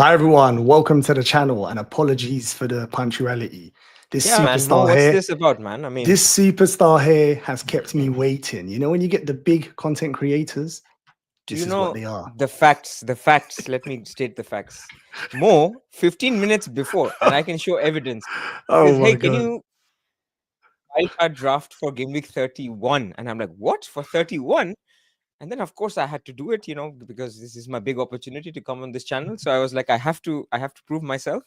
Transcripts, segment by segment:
Hi everyone, welcome to the channel and apologies for the punctuality. This Yeah, man. Mo, superstar what's here, this about, man? I mean, this superstar here has kept me waiting. You know, when you get the big content creators, do this you is what know they are. the facts? The facts. Let me state the facts. Mo, 15 minutes before, and I can show evidence. Says, Oh hey, my can God. you wildcard draft for game week 31? And I'm like, what? For 31? And then of course I had to do it, because this is my big opportunity to come on this channel. So I was like, I have to prove myself.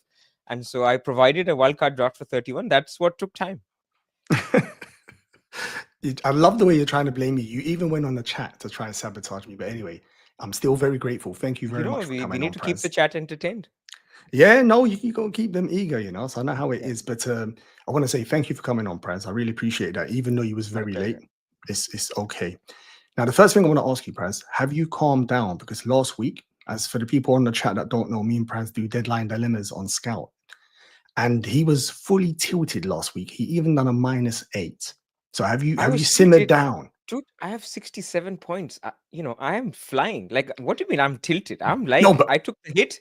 And so I provided a wildcard draft for 31. That's what took time. I love the way you're trying to blame me. You even went on the chat to try and sabotage me. But anyway, I'm still very grateful. Thank you very much for We coming need on, to keep the Praz. chat entertained. Yeah, no, you got to keep them eager, so I know how it Yeah, is. But I want to say thank you for coming on, Praz. I really appreciate that. Even though you was my very late, pleasure. it's okay. Now, the first thing I want to ask you, Praz, have you calmed down? Because last week, as for the people on the chat that don't know, me and Praz do deadline dilemmas on Scout. And he was fully tilted last week. He even done a -8. So have you I was simmered tilted. down? Dude, I have 67 points. I am flying. Like, what do you mean I'm tilted? I'm No, like, but I took the hit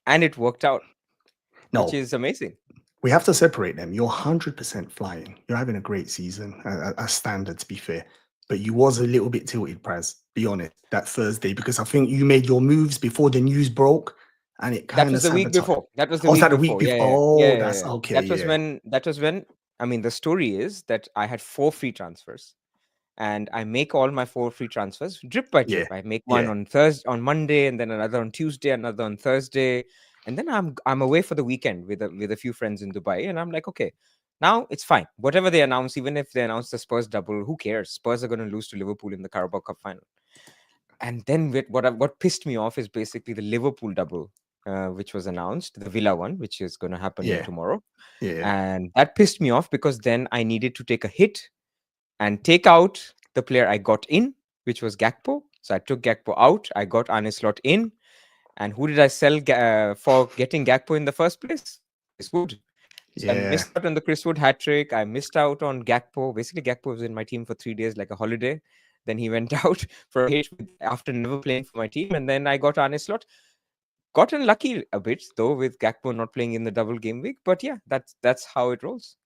and it worked out, which no, is amazing. we have to separate them. You're 100% flying. You're having a great season, a standard to be fair. But you was a little bit tilted, Praz. Be honest, that Thursday, because I think you made your moves before the news broke, and it That kind of was the week sabotaged. before. That was the Oh, is week that a week before. before? Yeah, yeah, Oh, yeah, yeah, that's yeah. okay. That was when, I mean, the story is that I had 4 free transfers. And I make all my 4 free transfers drip by Yeah, drip. I make one yeah. on Monday, and then another on Tuesday, another on Thursday, and then I'm away for the weekend with a few friends in Dubai, and I'm like, okay, now it's fine. Whatever they announce, even if they announce the Spurs double, who cares? Spurs are going to lose to Liverpool in the Carabao Cup final. And then what pissed me off is basically the Liverpool double, which was announced, the Villa one, which is going to happen Yeah, tomorrow, yeah, and that pissed me off because then I needed to take a hit and take out the player I got in, which was Gakpo. So I took Gakpo out. I got Arne Slot in. And who did I sell for getting Gakpo in the first place? Chris Wood. So I yeah. missed out on the Chris Wood hat trick. I missed out on Gakpo. Basically, Gakpo was in my team for 3 days, like a holiday. Then he went out for a hit after never playing for my team. And then I got Arne Slot. Got unlucky a bit, though, with Gakpo not playing in the double game week. But yeah, that's how it rolls.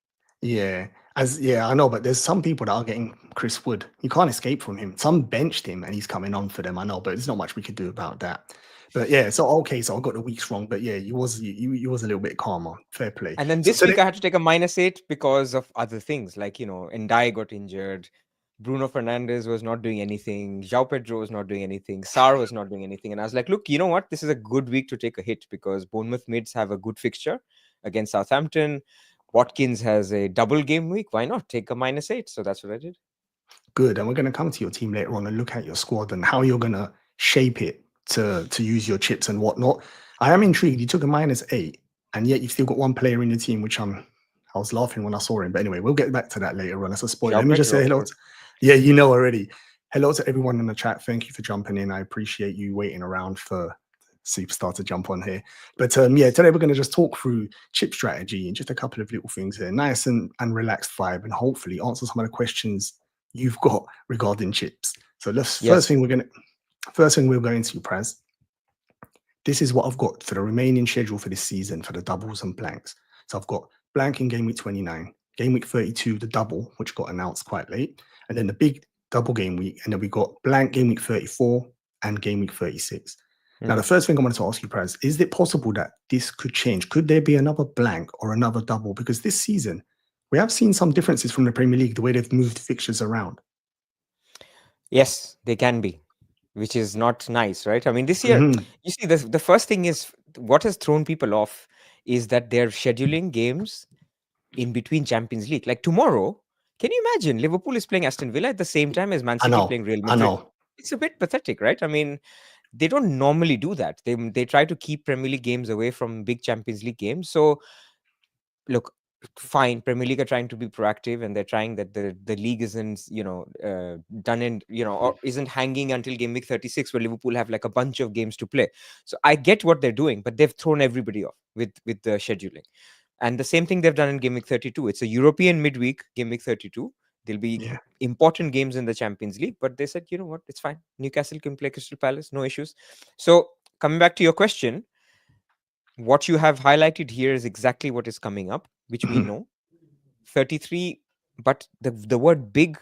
Yeah, I know, but there's some people that are getting Chris Wood. You can't escape from him. Some benched him and he's coming on for them. I know, but there's not much we could do about that. But yeah, so okay, so I got the weeks wrong, but yeah, you was a little bit calmer. Fair play. And then So this week today, I had to take a -8 because of other things, like, Ndai got injured. Bruno Fernandes was not doing anything. João Pedro was not doing anything. Sar was not doing anything. And I was like, look, you know what? This is a good week to take a hit because Bournemouth mids have a good fixture against Southampton. Watkins has a double game week. Why not take a -8? So that's what I did. good, and we're gonna come to your team later on and look at your squad and how you're gonna shape it to use your chips and whatnot. I am intrigued. You took a -8, and yet you've still got one player in your team, which I was laughing when I saw him. But anyway, we'll get back to that later on. That's a spoiler. João Let me just Pedro, say of hello. course. Yeah, you know already. Hello to everyone in the chat. Thank you for jumping in. I appreciate you waiting around for Superstar to jump on here. But yeah, today we're going to just talk through chip strategy and just a couple of little things here. Nice and relaxed vibe, and hopefully answer some of the questions you've got regarding chips. So let's Yes. first thing we're going to, Praz. This is what I've got for the remaining schedule for this season for the doubles and blanks. So I've got blank in game week 29, game week 32, the double, which got announced quite late, and then the big double game week, and then we got blank game week 34 and game week 36. Now, the first thing I wanted to ask you, Praz, is it possible that this could change? Could there be another blank or another double? Because this season, we have seen some differences from the Premier League, the way they've moved fixtures around. Yes, they can be, which is not nice, right? I mean, this year, Mhm. you see, the first thing is what has thrown people off is that they're scheduling games in between Champions League. Like tomorrow, can you imagine Liverpool is playing Aston Villa at the same time as Man I City know, playing Real I Madrid? know. It's a bit pathetic, right? I mean, they don't normally do that. They try to keep Premier League games away from big Champions League games. So look, fine, Premier League are trying to be proactive and they're trying that the league isn't done in or isn't hanging until game week 36 where Liverpool have like a bunch of games to play. So I get what they're doing, but they've thrown everybody off with the scheduling. And the same thing they've done in game week 32. It's a European midweek game week 32. There'll be Yeah. important games in the Champions League, but they said, you know what, it's fine, Newcastle can play Crystal Palace, no issues. So coming back to your question, What you have highlighted here is exactly what is coming up, which we Mhm. know. 33, but the word big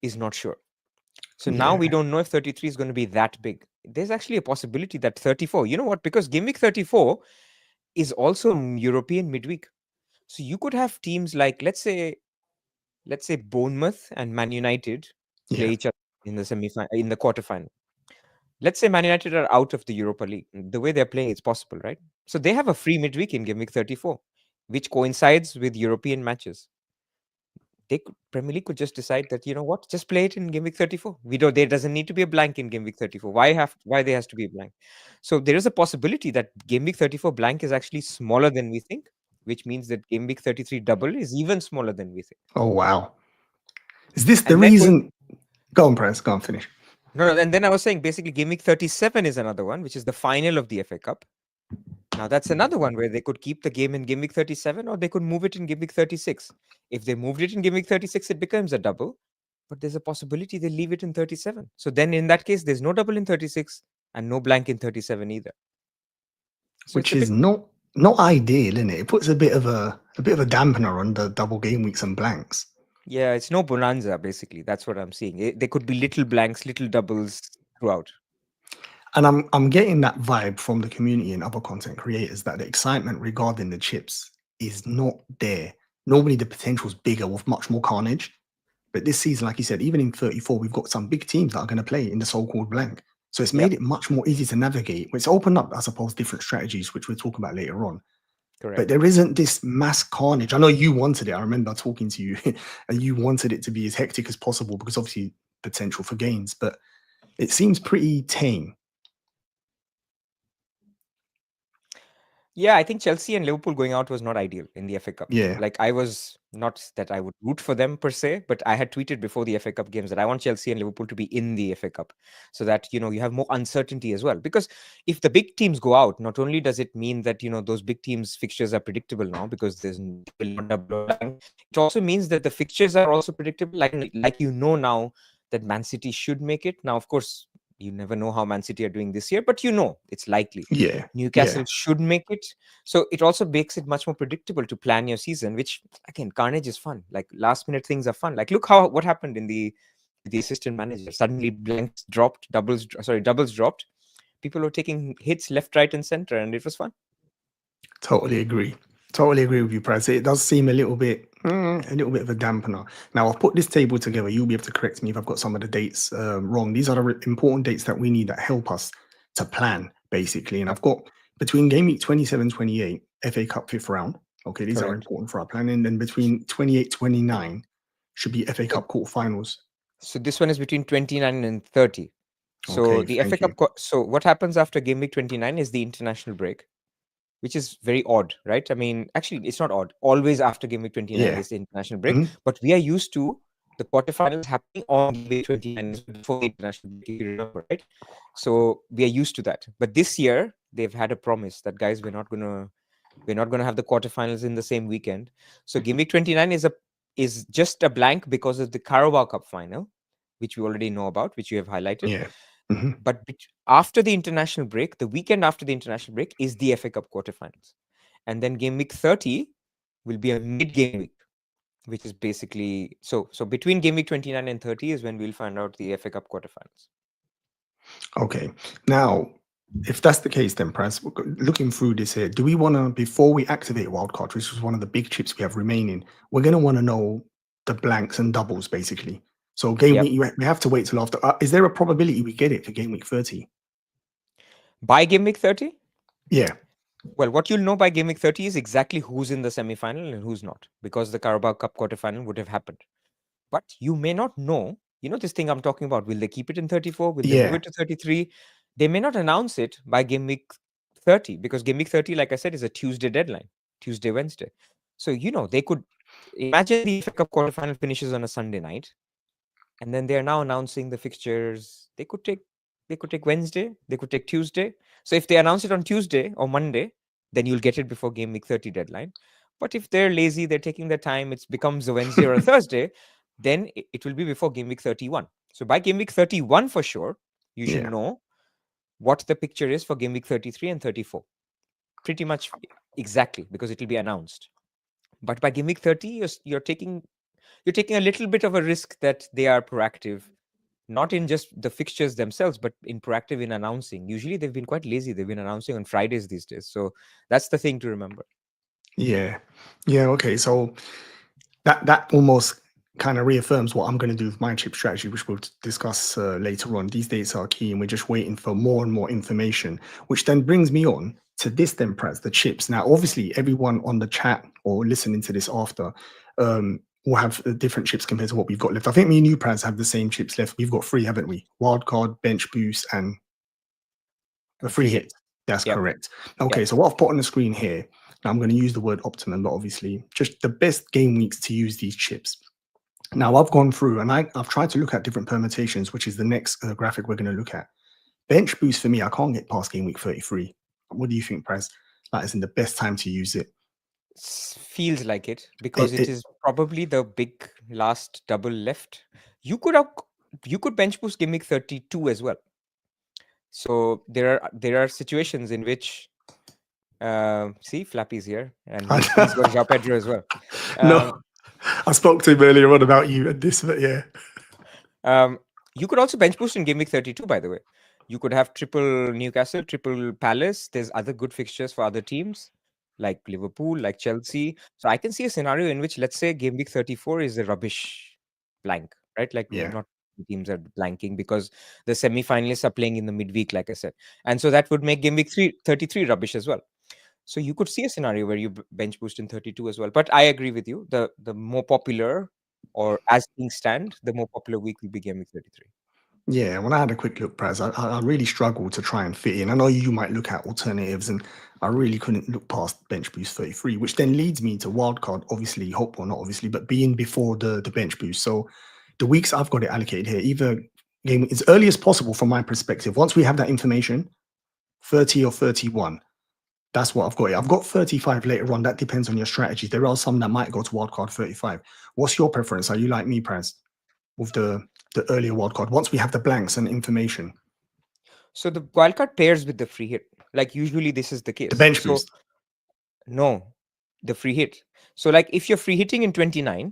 is not sure. So now we Yeah. don't know if 33 is going to be that big. There's actually a possibility that 34, you know what? Because Game Week 34 is also European midweek. So you could have teams like, let's say Bournemouth and Man United play Yeah. each other in the in the quarterfinal. Let's say Man United are out of the Europa League. The way they're playing, it's possible, right? So they have a free midweek in Game Week 34, which coincides with European matches. Premier League could just decide that, you know what, just play it in Game Week 34. We don't. There doesn't need to be a blank in Game Week 34. Why there has to be a blank? So there is a possibility that Game Week 34 blank is actually smaller than we think, which means that Game Week 33 double is even smaller than we think. Oh wow. Is this the And then going reason? Go on, Press. Go on, finish. no, no, and then I was saying basically Game Week 37 is another one, which is the final of the FA Cup. Now that's another one where they could keep the game in Game Week 37 or they could move it in Game Week 36. If they moved it in Game Week 36, it becomes a double. But there's a possibility they leave it in 37. So then in that case, there's no double in 36 and no blank in 37 either. So it's Which a is bit, not ideal, isn't it? It puts a bit of a dampener on the double game weeks and blanks. yeah, it's no bonanza, basically. That's what I'm seeing. There could be little blanks, little doubles throughout. And I'm getting that vibe from the community and other content creators that the excitement regarding the chips is not there. Normally the potential is bigger with much more carnage. But this season, like you said, even in 34, we've got some big teams that are going to play in the so-called blank. So it's made Yep, it much more easy to navigate. It's opened up, I suppose, different strategies, which we'll talk about later on. But correct. there isn't this mass carnage. I know you wanted it. I remember talking to you, and you wanted it to be as hectic as possible because obviously potential for gains. But it seems pretty tame. Yeah, I think Chelsea and Liverpool going out was not ideal in the FA Cup. Yeah, Like I was not that I would root for them per se, but I had tweeted before the FA Cup games that I want Chelsea and Liverpool to be in the FA Cup so that, you have more uncertainty as well. Because if the big teams go out, not only does it mean that, those big teams fixtures are predictable now because they will not double or blank, it also means that the fixtures are also predictable. Like now that Man City should make it. Now, of course, you never know how Man City are doing this year, but it's likely. yeah, Newcastle yeah, should make it. So it also makes it much more predictable to plan your season, which again, carnage is fun. Like last minute things are fun. Like look what happened in the assistant manager. Suddenly blanks dropped, doubles dropped. People were taking hits left, right, and center, and it was fun. totally agree. Totally agree with you, Price. It does seem a little bit of a dampener. Now, I've put this table together. You'll be able to correct me if I've got some of the dates wrong. These are the important dates that we need that help us to plan, basically. And Yep, I've got between game week 27, 28, FA Cup fifth round. Okay, these are correct. important for our planning. Then between 28, 29 should be FA So, Cup quarterfinals. so this one is between 29 and 30. So Okay, the FA thank Cup. you. So what happens after game week 29 is the international break, which is very odd, right? I mean, actually, it's not odd. Always after game week 29, Yeah. there's the international break. Mhm. But we are used to the quarterfinals happening on game week 29 before the international break, if you remember, right? So we are used to that. But this year, they've had a promise that guys, we're not gonna have the quarterfinals in the same weekend. So game week 29 is just a blank because of the Carabao Cup final, which we already know about, which you have highlighted. Yeah. Mhm. But after the international break, the weekend after the international break is the FA Cup quarterfinals. And then game week 30 will be a mid-game week, which is basically so between game week 29 and 30 is when we'll find out the FA Cup quarterfinals. Okay. Now, if that's the case, then Press, looking through this here, do we want to, before we activate Wildcard, which is one of the big chips we have remaining, we're going to want to know the blanks and doubles, basically. So game Yep. week, we have to wait till after. Is there a probability we get it for game week 30? By game week 30, Yeah. well, what you'll know by game week 30 is exactly who's in the semi-final and who's not, because the Carabao Cup quarterfinal would have happened. But you may not know, this thing I'm talking about. Will they keep it in 34? Will they move Yeah. it to 33? They may not announce it by game week 30 because game week 30, like I said, is a Tuesday deadline, Tuesday, Wednesday. So, they could imagine the FA Cup quarterfinal finishes on a Sunday night, and then they are now announcing the fixtures. They could take Wednesday, they could take Tuesday. So if they announce it on Tuesday or Monday, then you'll get it before game week 30 deadline. But if they're lazy, they're taking their time, it becomes a Wednesday or a Thursday, then it will be before game week 31. So by game week 31 for sure, you should Yeah. know what the picture is for game week 33 and 34. pretty much exactly, because it will be announced. But by game week 30, you're taking a little bit of a risk that they are proactive, not in just the fixtures themselves, but in proactive in announcing. Usually they've been quite lazy. They've been announcing on Fridays these days. So that's the thing to remember. Yeah. Yeah. Okay. So that almost kind of reaffirms what I'm going to do with my chip strategy, which we'll discuss later on. These dates are key, and we're just waiting for more and more information, which then brings me on to this then, Praz, the chips. Now, obviously, everyone on the chat or listening to this after will have different chips compared to what we've got left. I think me and you, Praz, have the same chips left. We've got 3, haven't we? Wildcard, bench boost, and a free hit. That's Yep. correct. Okay, so what I've put on the screen here, now I'm going to use the word optimum, but obviously just the best game weeks to use these chips. Now I've gone through and I've tried to look at different permutations, which is the next graphic we're going to look at. Bench boost for me, I can't get past game week 33. What do you think, Prez? That isn't the best time to use it. Feels like it, because it is probably the big last double left. You could bench boost game week 32 as well. So there are situations in which see, Flappy's here, and he's got João Pedro as well. No, I spoke to him earlier on about you and this, but yeah. You could also bench boost in game week 32, by the way. You could have triple Newcastle, triple Palace. There's other good fixtures for other teams like Liverpool, like Chelsea. So I can see a scenario in which, let's say, game week 34 is a rubbish blank, right? Like, not teams are blanking because the semi-finalists are playing in the midweek, like I said. And so that would make game week 33 rubbish as well. So you could see a scenario where you bench boost in 32 as well. But I agree with you. The more popular, or as things stand, the more popular week will be game week 33. Yeah, when I had a quick look, Praz, I really struggled to try and fit in. I know you might look at alternatives, and I really couldn't look past bench boost 33, which then leads me to wildcard, obviously, hope or not obviously, but being before the bench boost. So the weeks I've got it allocated here, either game as early as possible from my perspective. Once we have that information, 30 or 31. That's what I've got here. I've got 35 later on. That depends on your strategy. There are some that might go to wildcard 35. What's your preference? Are you like me, Praz, with the earlier wildcard, once we have the blanks and information? So the wildcard pairs with the free hit. Like usually this is the case. The bench boost. No, the free hit. So like if you're free hitting in 29,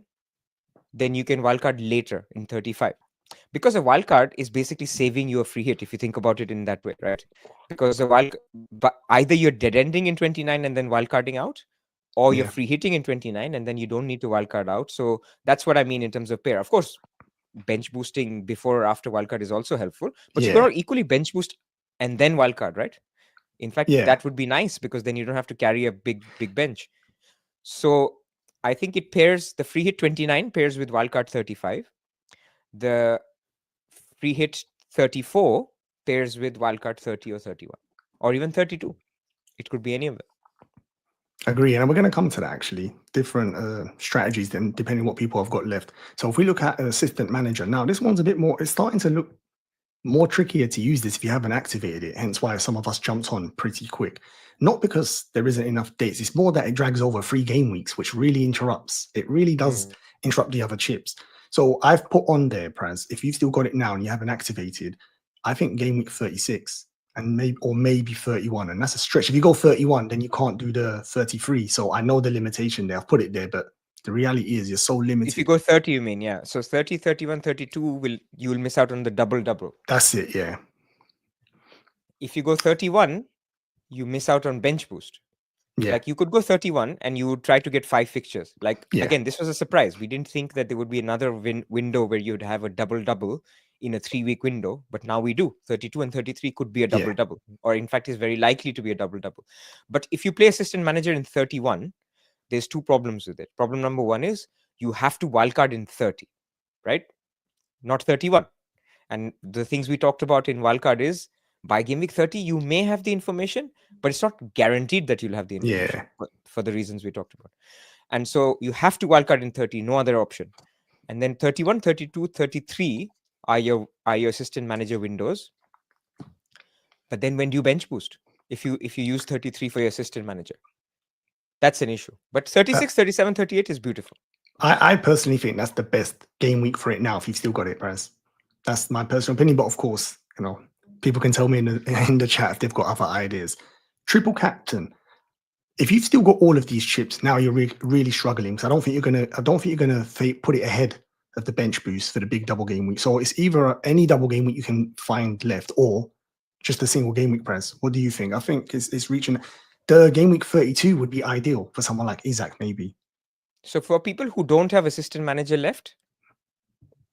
then you can wildcard later in 35. Because a wildcard is basically saving you a free hit, if you think about it in that way, right? Because but either you're dead ending in 29 and then wildcarding out, or you're free hitting in 29 and then you don't need to wildcard out. So that's what I mean in terms of pair. Of course, bench boosting before or after wildcard is also helpful, but you can equally bench boost and then wildcard, right? In fact, that would be nice because then you don't have to carry a big bench. So I think it pairs, the free hit 29 pairs with wildcard 35. The free hit 34 pairs with wildcard 30 or 31 or even 32. It could be any of them. Agree. And we're going to come to that actually, different strategies then depending on what people have got left. So if we look at an assistant manager, now this one's a bit more, it's starting to look more trickier to use this if you haven't activated it, hence why some of us jumped on pretty quick. Not because there isn't enough dates, it's more that it drags over 3 game weeks, which really interrupts. It really does interrupt the other chips. So I've put on there, Praz, if you've still got it now and you haven't activated, I think game week 36 and maybe 31, and that's a stretch. If you go 31, then you can't do the 33. So I know the limitation there. I've put it there, but the reality is you're so limited. If you go 30, you mean, yeah. So 30, 31, 32, you will miss out on the double. That's it, yeah. If you go 31, you miss out on bench boost. Yeah. Like you could go 31 and you would try to get 5 fixtures. Like, again, this was a surprise. We didn't think that there would be another window where you'd have a double in a 3-week window, but now we do. 32 and 33 could be a double, or in fact is very likely to be a double. But if you play assistant manager in 31, there's 2 problems with it. Problem number 1 is you have to wildcard in 30, right? Not 31. And the things we talked about in wildcard is by game week 30, you may have the information, but it's not guaranteed that you'll have the information for the reasons we talked about. And so you have to wildcard in 30, no other option. And then 31, 32, 33 are your assistant manager windows. But then when do you bench boost? If you use 33 for your assistant manager, that's an issue. But 36, 37, 38 is beautiful. I personally think that's the best game week for it now if you've still got it, Praz. That's my personal opinion. But of course, people can tell me in the chat if they've got other ideas. Triple captain. if you've still got all of these chips, now you're really struggling. Because I don't think you're gonna put it ahead of the bench boost for the big double game week. So it's either any double game week you can find left, or just a single game week press. What do you think? I think it's reaching the game week 32 would be ideal for someone like Isaac, maybe. So for people who don't have assistant manager left,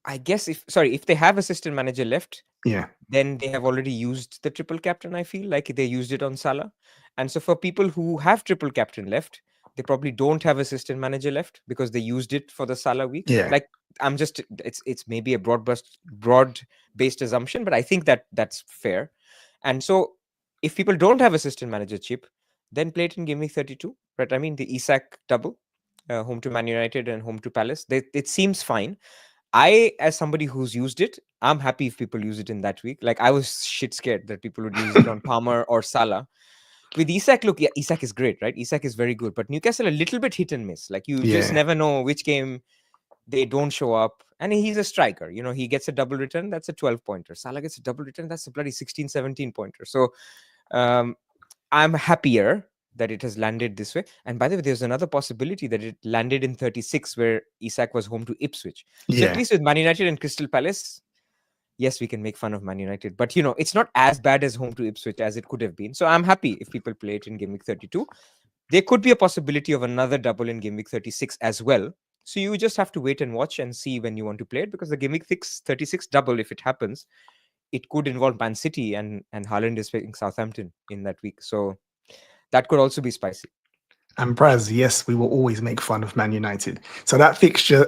I guess if they have assistant manager left, Yeah, then they have already used the triple captain. I feel like they used it on Salah. And so for people who have triple captain left, they probably don't have assistant manager left because they used it for the Salah week. yeah. Like it's maybe a broad-based assumption, but I think that's fair. And so if people don't have assistant manager chip, then play it in game week 32, right? I mean the Isak double, home to Man United and home to Palace. It seems fine. I, as somebody who's used it, I'm happy if people use it in that week. Like I was shit scared that people would use it on Palmer or Salah. With Isak, look, yeah, Isak is great, right? Isak is very good, but Newcastle a little bit hit and miss. Like you just never know which game they don't show up. And he's a striker. You know, he gets a double return, that's a 12-pointer. Salah gets a double return, that's a bloody 16, 17-pointer. So I'm happier that it has landed this way. And by the way, there's another possibility that it landed in 36 where Isak was home to Ipswich. So at least with Man United and Crystal Palace, yes, we can make fun of Man United. But, you know, it's not as bad as home to Ipswich as it could have been. So I'm happy if people play it in game week 32. There could be a possibility of another double in game week 36 as well. So you just have to wait and watch and see when you want to play it, because the game week 36 double, if it happens, it could involve Man City, and Haaland is playing Southampton in that week. So that could also be spicy. And Pras, yes, we will always make fun of Man United. So that fixture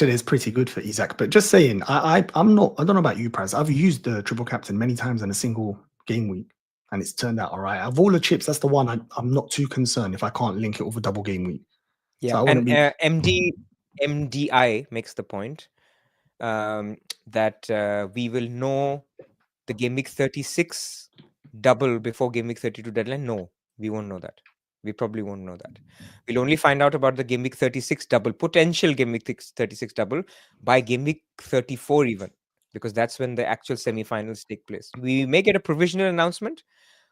is pretty good for Isaac. But just saying, I don't know about you, Pras. I've used the triple captain many times in a single game week, and it's turned out all right. Of all the chips, that's the one I'm not too concerned if I can't link it with a double game week. Yeah, so and MDI makes the point that we will know the game week 36 double before game week 32 deadline. No, we won't know that. We probably won't know that. We'll only find out about the game week 36 double, potential game week 36 double, by game week 34 even, because that's when the actual semi-finals take place. We may get a provisional announcement,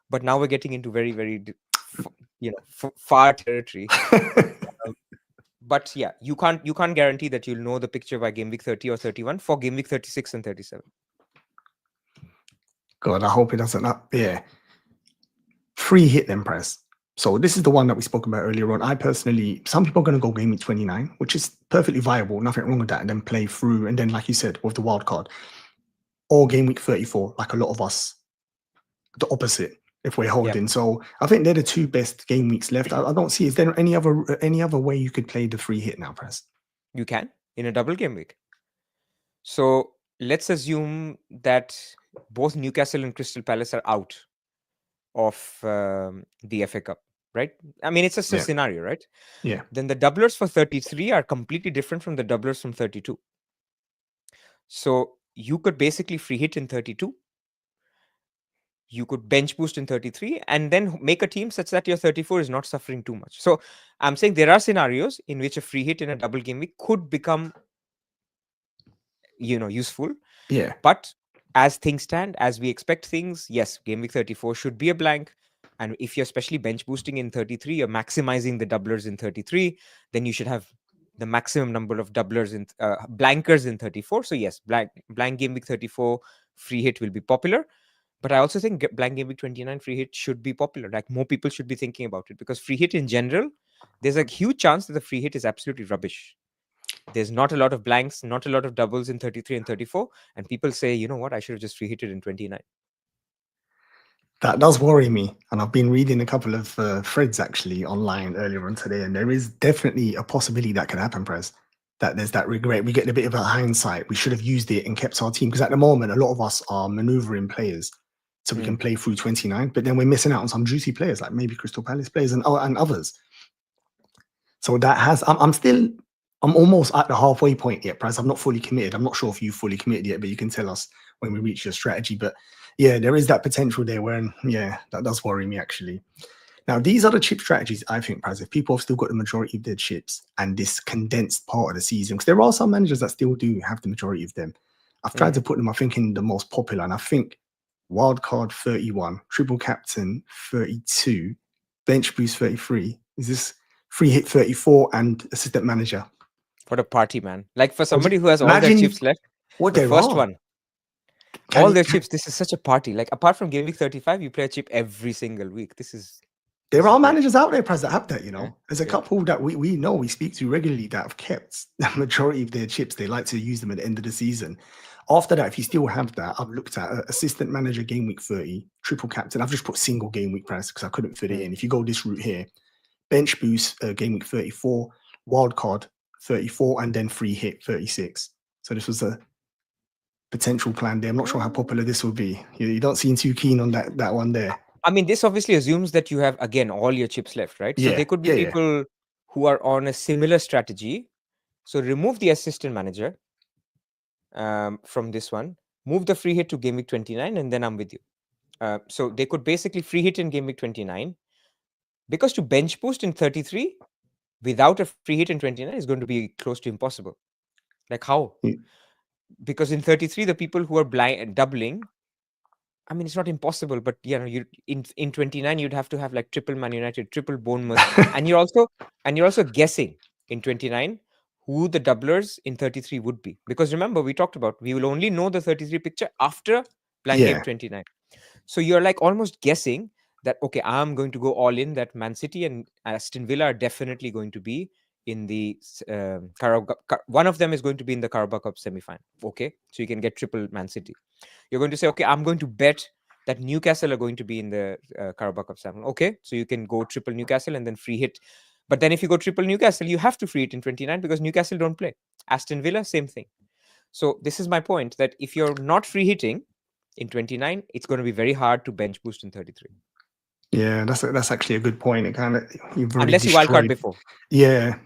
but now we're getting into very, very, far territory. But yeah, you can't guarantee that you'll know the picture by game week 30 or 31 for game week 36 and 37. God, I hope it doesn't. Free hit then press. So this is the one that we spoke about earlier on. I personally, some people are going to go game week 29, which is perfectly viable. Nothing wrong with that. And then play through. And then, like you said, with the wild card, or game week 34, like a lot of us, the opposite, if we're holding. Yep. So I think they're the two best game weeks left. I don't see, is there any other way you could play the free hit now, Press? You can in a double game week. So let's assume that both Newcastle and Crystal Palace are out of the FA Cup, right? I mean, it's just a scenario, right? Yeah. Then the doublers for 33 are completely different from the doublers from 32. So you could basically free hit in 32. You could bench boost in 33 and then make a team such that your 34 is not suffering too much. So I'm saying there are scenarios in which a free hit in a double game week could become, useful. Yeah. But as things stand, as we expect things, yes, game week 34 should be a blank. And if you're especially bench boosting in 33, you're maximizing the doublers in 33, then you should have the maximum number of doublers in blankers in 34. So yes, blank game week 34 free hit will be popular. But I also think blank game week 29 free hit should be popular. Like more people should be thinking about it, because free hit in general, there's a huge chance that the free hit is absolutely rubbish. There's not a lot of blanks, not a lot of doubles in 33 and 34. And people say, you know what, I should have just free hit it in 29. That does worry me. And I've been reading a couple of threads actually online earlier on today. And there is definitely a possibility that can happen, Prez. That there's that regret. We get a bit of a hindsight. We should have used it and kept our team. Because at the moment, a lot of us are maneuvering players so we can play through 29. But then we're missing out on some juicy players, like maybe Crystal Palace players and others. So that has, I'm almost at the halfway point yet, Prez. I'm not fully committed. I'm not sure if you've fully committed yet, but you can tell us when we reach your strategy. But yeah, there is that potential there where, that does worry me actually. Now, these are the chip strategies, I think, Praz, if people have still got the majority of their chips and this condensed part of the season, because there are some managers that still do have the majority of them. I've tried to put them, I think, in the most popular, and I think Wildcard 31, Triple Captain 32, bench boost 33. Is this free hit 34 and assistant manager? What a party, man. Like for Or somebody who has all their imagine chips left, what the there first are. one, all their chips, this is such a party. Like apart from Game Week 35, you play a chip every single week. There are great. managers out there, Pras, that have that, you know. Yeah, There's a yeah. couple that we know, we speak to regularly that have kept the majority of their chips. They like to use them at the end of the season. After that, if you still have that, I've looked at assistant manager game week 30, triple captain. I've just put single game week Pras because I couldn't fit it in. If you go this route here, bench boost game week 34, wildcard 34, and then free hit 36. So this was a potential plan there. I'm not sure how popular this will be. You don't seem too keen on that one there. I mean, this obviously assumes that you have, again, all your chips left, right? So Yeah, there could be people who are on a similar strategy. So remove the assistant manager from this one, move the free hit to game week 29, and then I'm with you. So they could basically free hit in game week 29, because to bench boost in 33 without a free hit in 29 is going to be close to impossible. Like how? Yeah. Because in 33, the people who are doubling, I mean, it's not impossible, but you in 29 you'd have to have like triple Man United, triple Bournemouth, and you're also guessing in 29 who the doublers in 33 would be. Because remember, we talked about we will only know the 33 picture after blank game 29. So you're like almost guessing that, okay, I'm going to go all in that Man City and Aston Villa are definitely going to be in the one of them is going to be in the Carabao Cup semi-final. Okay, so you can get triple Man City. You're going to say, okay, I'm going to bet that Newcastle are going to be in the Carabao Cup semi-final. Okay, so you can go triple Newcastle and then free hit. But then if you go triple Newcastle, you have to free hit in 29 because Newcastle don't play. Aston Villa, same thing. So this is my point, that if you're not free hitting in 29, it's going to be very hard to bench boost in 33. Yeah, that's actually a good point. It kind of unless you wildcard before. Yeah.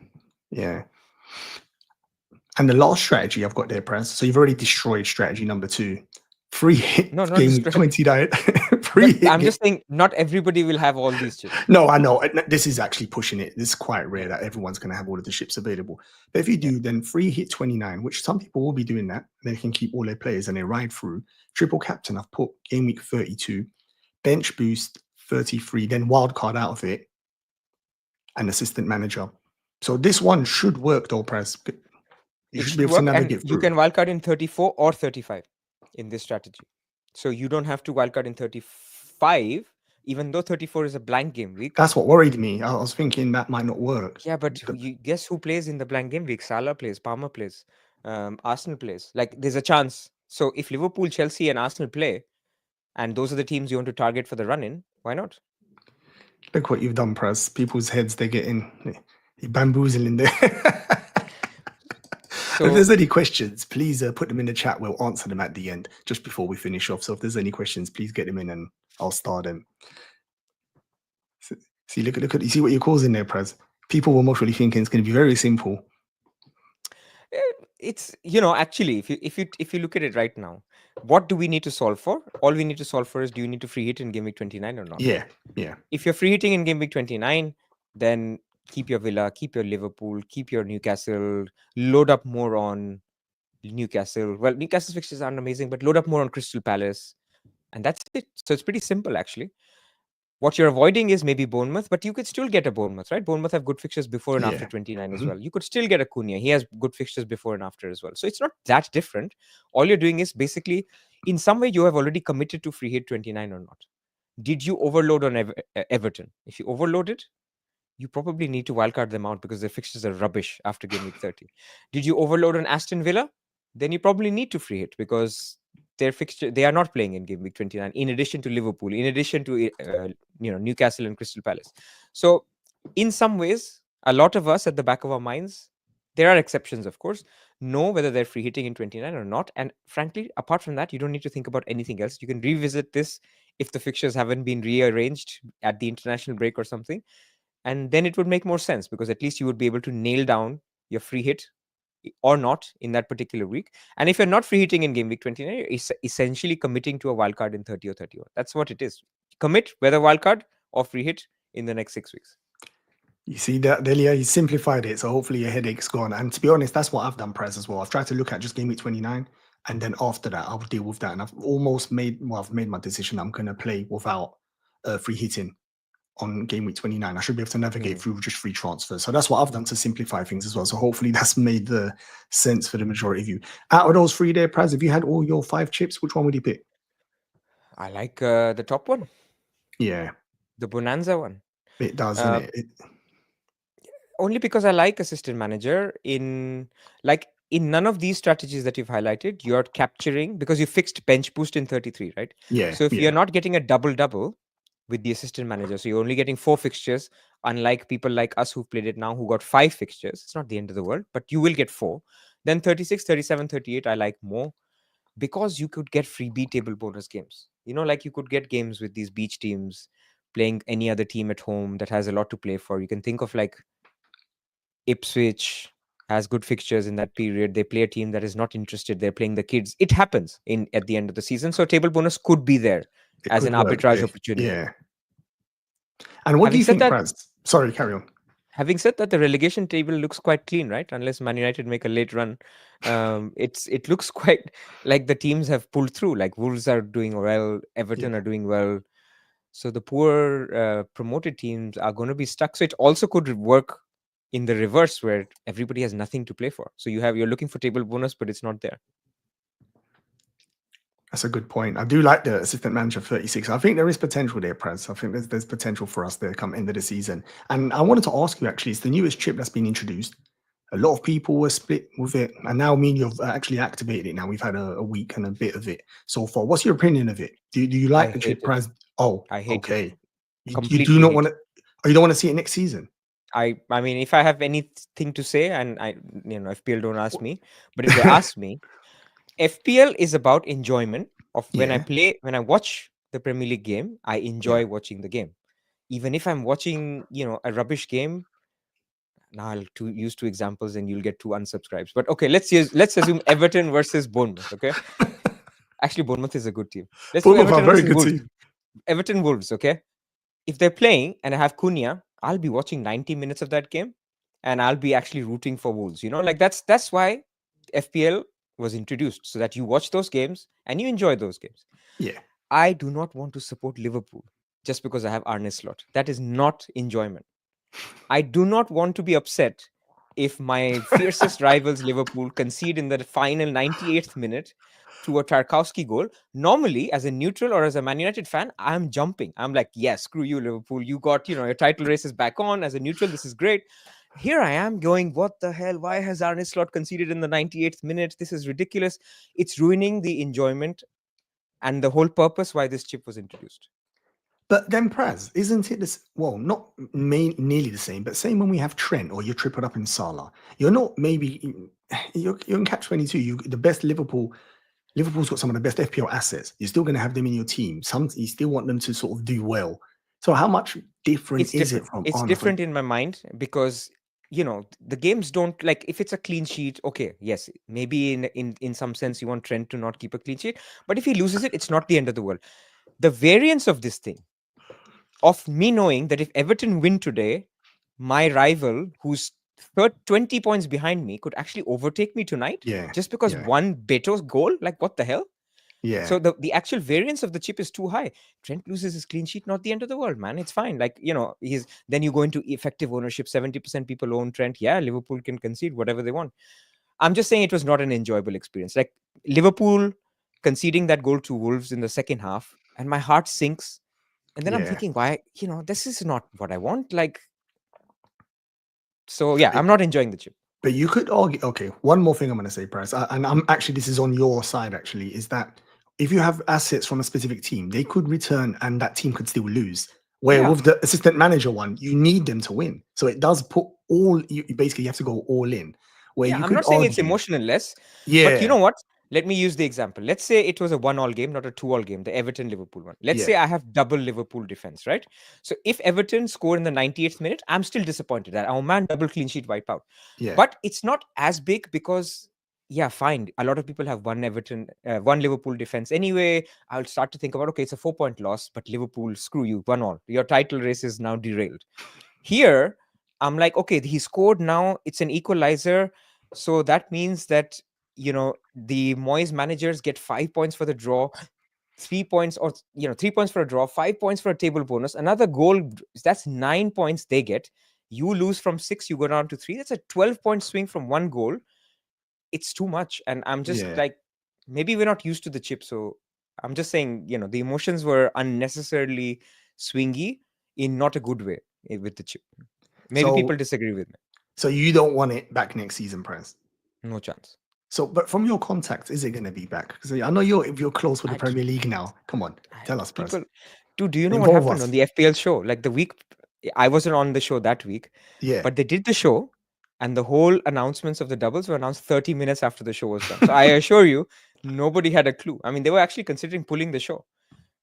And the last strategy I've got there, Pras. So you've already destroyed strategy number 2. Free hit game week 29. I'm just saying, not everybody will have all these chips. No, I know. This is actually pushing it. This is quite rare that everyone's going to have all of the chips available. But if you do, then free hit 29, which some people will be doing that. They can keep all their players and they ride through. Triple captain, I've put game week 32. Bench boost 33, then wildcard out of it. And assistant manager. So this one should work though, Pras. You should be able to navigate through. You can wildcard in 34 or 35 in this strategy. So you don't have to wildcard in 35, even though 34 is a blank game week. That's what worried me. I was thinking that might not work. Yeah, but you guess who plays in the blank game week? Salah plays, Palmer plays, Arsenal plays. Like there's a chance. So if Liverpool, Chelsea and Arsenal play, and those are the teams you want to target for the run-in, why not? Look what you've done, Pras. People's heads, they're getting bamboozling there. So, if there's any questions, please put them in the chat. We'll answer them at the end, just before we finish off. So if there's any questions, please get them in and I'll start them. See, look at you see what you're causing there, Pras. People were mostly thinking it's going to be very simple. It's, actually, if you look at it right now, what do we need to solve for? All we need to solve for is, do you need to free hit in game week 29 or not? Yeah. If you're free hitting in game week 29, then keep your Villa, keep your Liverpool, keep your Newcastle, load up more on Newcastle. Well, Newcastle's fixtures aren't amazing, but load up more on Crystal Palace. And that's it. So it's pretty simple, actually. What you're avoiding is maybe Bournemouth, but you could still get a Bournemouth, right? Bournemouth have good fixtures before and after 29 as well. You could still get a Cunha. He has good fixtures before and after as well. So it's not that different. All you're doing is basically, in some way, you have already committed to free hit 29 or not. Did you overload on Everton? If you overloaded, you probably need to wildcard them out because their fixtures are rubbish after game week 30. Did you overload on Aston Villa? Then you probably need to free hit because their fixture, they are not playing in game week 29, in addition to Liverpool, in addition to Newcastle and Crystal Palace. So in some ways, a lot of us at the back of our minds, there are exceptions, of course, know whether they're free hitting in 29 or not. And frankly, apart from that, you don't need to think about anything else. You can revisit this if the fixtures haven't been rearranged at the international break or something. And then it would make more sense because at least you would be able to nail down your free hit or not in that particular week. And if you're not free hitting in game week 29, you're essentially committing to a wildcard in 30 or 31. That's what it is. Commit whether wildcard or free hit in the next 6 weeks. You see that, Delia? You simplified it, so hopefully your headache's gone. And to be honest, that's what I've done, Pras, as well. I've tried to look at just game week 29, and then after that, I'll deal with that. And I've made my decision. I'm going to play without free hitting on game week 29. I should be able to navigate Mm. through just free transfers. So that's what I've done to simplify things as well. So hopefully that's made the sense for the majority of you. Out of those 3 there, Praz, if you had all your 5 chips, which one would you pick? I like the top one, Yeah, the Bonanza one. it does, Uh, isn't it? Only because I like assistant manager in none of these strategies that you've highlighted, you're capturing because you fixed bench boost in 33, right? Yeah, So if you're yeah. not getting a double with the assistant manager, so you're only getting 4 fixtures, unlike people like us who've played it now who got 5 fixtures. It's not the end of the world, but you will get 4. Then 36, 37, 38, I like more because you could get freebie table bonus games. Like you could get games with these beach teams playing any other team at home that has a lot to play for. You can think of like Ipswich has good fixtures in that period. They play a team that is not interested. They're playing the kids. It happens at the end of the season. So table bonus could be there It as an could work arbitrage there. opportunity. Yeah. And what do Having you said think, that, Praz? Sorry, carry on. the relegation table looks quite clean, right? Unless Man United make a late run, it looks quite like the teams have pulled through. Like Wolves are doing well, Everton Yeah. are doing well. So the poor promoted teams are going to be stuck. So it also could work in the reverse where everybody has nothing to play for. So you're looking for table bonus, but it's not there. That's a good point. I do like the assistant manager 36. I think there is potential there, Praz. I think there's potential for us there come end of the season. And I wanted to ask you actually, it's the newest chip that's been introduced. A lot of people were split with it, and now me and you've actually activated it. Now we've had a week and a bit of it so far. What's your opinion of it? Do you I like the hate chip, it. Praz? Oh, I hate it. okay. You do Completely not hate want it. to. Oh, you don't want to see it next season. I mean, if I have anything to say, and FPL don't ask me, but if they ask me, FPL is about enjoyment of when Yeah, I watch the Premier League game, I yeah. enjoy watching the game. Even if I'm watching, a rubbish game, now I'll use 2 examples and you'll get 2 unsubscribes. But okay, let's assume Everton versus Bournemouth. Okay, actually Bournemouth is a good team. Let's do Bournemouth are a Everton very versus good Wolves. team. Everton Wolves. Okay, if they're playing and I have Cunha, I'll be watching 90 minutes of that game, and I'll be actually rooting for Wolves. Like that's why FPL was introduced so that you watch those games and you enjoy those games. Yeah. I do not want to support Liverpool just because I have Arne Slot. That is not enjoyment. I do not want to be upset if my fiercest rivals Liverpool concede in the final 98th minute to a Tarkowski goal. Normally, as a neutral or as a Man United fan, I'm jumping. I'm like, yeah, screw you, Liverpool. You got, your title race is back on. As a neutral, this is great. Here I am going, what the hell? Why has Arne Slot conceded in the 98th minute? This is ridiculous. It's ruining the enjoyment and the whole purpose why this chip was introduced. But then, Praz, isn't it this? Well, not nearly the same, but same when we have Trent or you're tripled up in Salah. You're not maybe you're in catch 22. You the best Liverpool's got some of the best FPL assets. You're still going to have them in your team. You still want them to sort of do well. So how much different It's is it different. from It's Arnold? different in my mind because the games don't like if it's a clean sheet. Okay, yes, maybe in some sense you want Trent to not keep a clean sheet, but if he loses it, it's not the end of the world. The variance of this thing, of me knowing that if Everton win today, my rival who's 20 points behind me could actually overtake me tonight Yeah, just because yeah, one Beto's goal. Like what the hell? yeah. So the actual variance of the chip is too high. Trent loses his clean sheet, not the end of the world, man. It's fine. Like, he's then you go into effective ownership. 70% people own Trent. Yeah, Liverpool can concede whatever they want. I'm just saying it was not an enjoyable experience. Like Liverpool conceding that goal to Wolves in the second half, and my heart sinks. And then I'm Yeah. thinking, why, this is not what I want. Like, so yeah, I'm not enjoying the chip. But you could argue, okay, one more thing I'm going to say, Price, and I'm actually, this is on your side actually, is that if you have assets from a specific team, they could return and that team could still lose. Where Yeah. with the assistant manager one, you need them to win. So it does put you basically have to go all in. Where Yeah, you I'm could not saying it's argue, emotionless, but you yeah, know what? Let me use the example. Let's say it was a 1-1 game, not a 2-1 game, the Everton Liverpool one. Let's yeah, say I have double Liverpool defense, right? So if Everton score in the 98th minute, I'm still disappointed that our man double clean sheet wipe out. yeah, But it's not as big because, yeah, fine. A lot of people have one Liverpool defense anyway. I'll start to think about, okay, it's a 4-point loss, but Liverpool, screw you, 1-1. Your title race is now derailed. Here, I'm like, okay, he scored now. It's an equalizer. So that means that, the Moyes managers get 5 points for the draw. 3 points, or 3 points for a draw, 5 points for a table bonus, another goal, that's 9 points they get. You lose from 6, you go down to 3. That's a 12-point swing from one goal. It's too much. And I'm just Yeah. like, maybe we're not used to the chip. So I'm just saying, the emotions were unnecessarily swingy in not a good way with the chip. Maybe people disagree with me. So you don't want it back next season, Prez? No chance. So, but from your contacts, is it going to be back? Because I know you're close with the Premier League now. Come on, tell us, Prez. Dude, do you know what Involve happened us. on the FPL show? Like the week, I wasn't on the show that week, Yeah. but they did the show, and the whole announcements of the doubles were announced 30 minutes after the show was done. So I assure you, nobody had a clue. I mean, they were actually considering pulling the show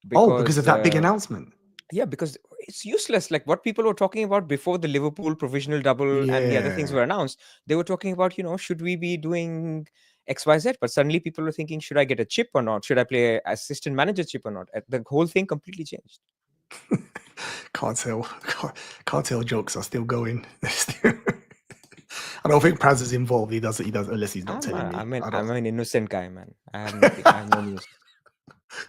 because of that big announcement. Yeah, because it's useless. Like what people were talking about before the Liverpool provisional double and the other things were announced, they were talking about, should we be doing XYZ? But suddenly people were thinking, should I get a chip or not? Should I play assistant manager chip or not? The whole thing completely changed. Cartel jokes are still going. I don't think Praz is involved. He does unless he's not telling me. I'm an innocent guy, man. I have nothing. I have no news.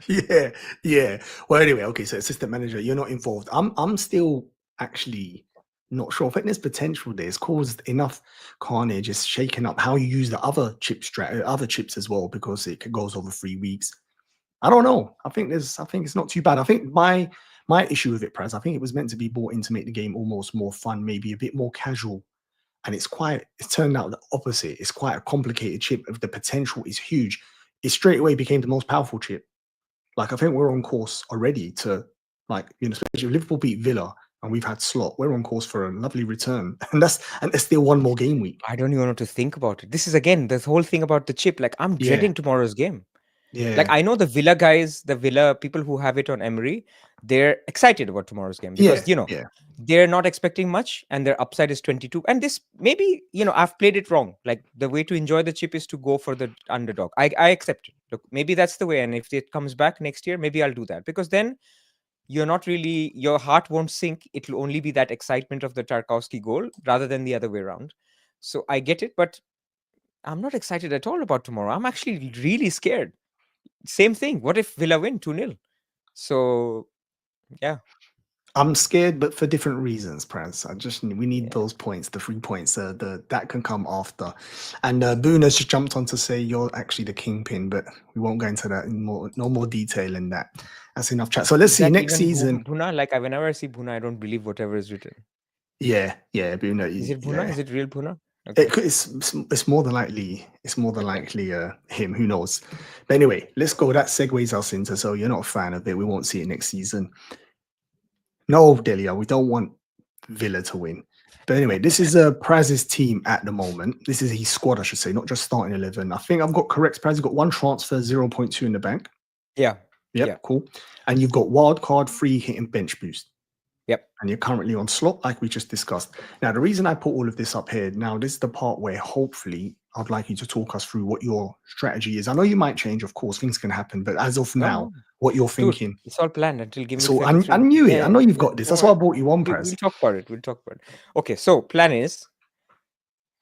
Yeah. Well, anyway, okay. So assistant manager, you're not involved. I'm still actually not sure. I think there's potential there. It's caused enough carnage. It's shaken up how you use the other chips as well, because it goes over 3 weeks. I don't know. I think it's not too bad. I think my issue with it, Praz, I think it was meant to be brought in to make the game almost more fun, maybe a bit more casual. And it's turned out the opposite. It's quite a complicated chip. The potential is huge. It straight away became the most powerful chip. Like, I think we're on course already to, especially if Liverpool beat Villa and we've had Slot, we're on course for a lovely return. And there's still one more game week. I don't even know what to think about it. This is, again, the whole thing about the chip. Like, I'm dreading tomorrow's game. Yeah. Like, I know the Villa guys, the Villa people who have it on Emery, they're excited about tomorrow's game because, they're not expecting much and their upside is 22. And this, maybe, I've played it wrong. Like, the way to enjoy the chip is to go for the underdog. I accept it. Look, maybe that's the way. And if it comes back next year, maybe I'll do that. Because then you're not really, your heart won't sink. It'll only be that excitement of the Tarkowski goal rather than the other way around. So I get it, but I'm not excited at all about tomorrow. I'm actually really scared. Same thing. What if Villa win 2-0? So, yeah. I'm scared, but for different reasons, Praz. We need those points, the 3 points. That can come after. And Boona's just jumped on to say you're actually the kingpin, but we won't go into that in no more detail in that. That's enough chat. So let's see next season. Buna, like whenever I see Buna, I don't believe whatever is written. Yeah, Buna. Is it Buna? Is it real Buna? Okay. It's more than likely. It's more than likely him. Who knows? But anyway, let's go. That segues us into. So you're not a fan of it. We won't see it next season. No, Delia, we don't want Villa to win. But anyway, this is Praz's team at the moment. This is his squad, I should say, not just starting 11. I think I've got correct. Praz, you've got 1 transfer, 0.2 in the bank. Yeah. Yep, cool. And you've got wildcard, free hit, and bench boost. Yep. And you're currently on slot, like we just discussed. Now, the reason I put all of this up here, now this is the part where hopefully I'd like you to talk us through what your strategy is. I know you might change, of course, things can happen, but as of now, what you're thinking. Dude, it's all planned until game week. So I knew it. I know you've got this. That's why I brought you on, Praz. We'll talk about it. Okay, so plan is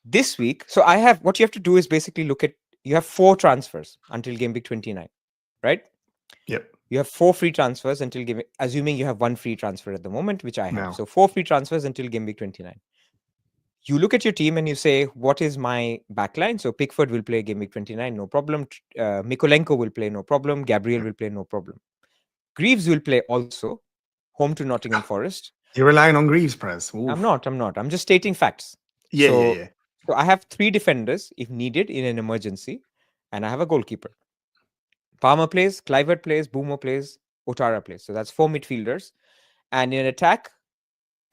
this week. So what you have to do is basically you have 4 transfers until game week 29, right? Yep. You have 4 free transfers until game, assuming you have 1 free transfer at the moment, which I have. No. So 4 free transfers until game week 29. You look at your team and you say, what is my backline? So Pickford will play game week 29, no problem. Mikolenko will play, no problem. Gabriel will play, no problem. Greaves will play also, home to Nottingham Forest. You're relying on Greaves, Praz. I'm not. I'm just stating facts. Yeah. So I have 3 defenders if needed in an emergency, and I have a goalkeeper. Palmer plays, Kluivert plays, Boomer plays, Otara plays. So that's 4 midfielders. And in attack,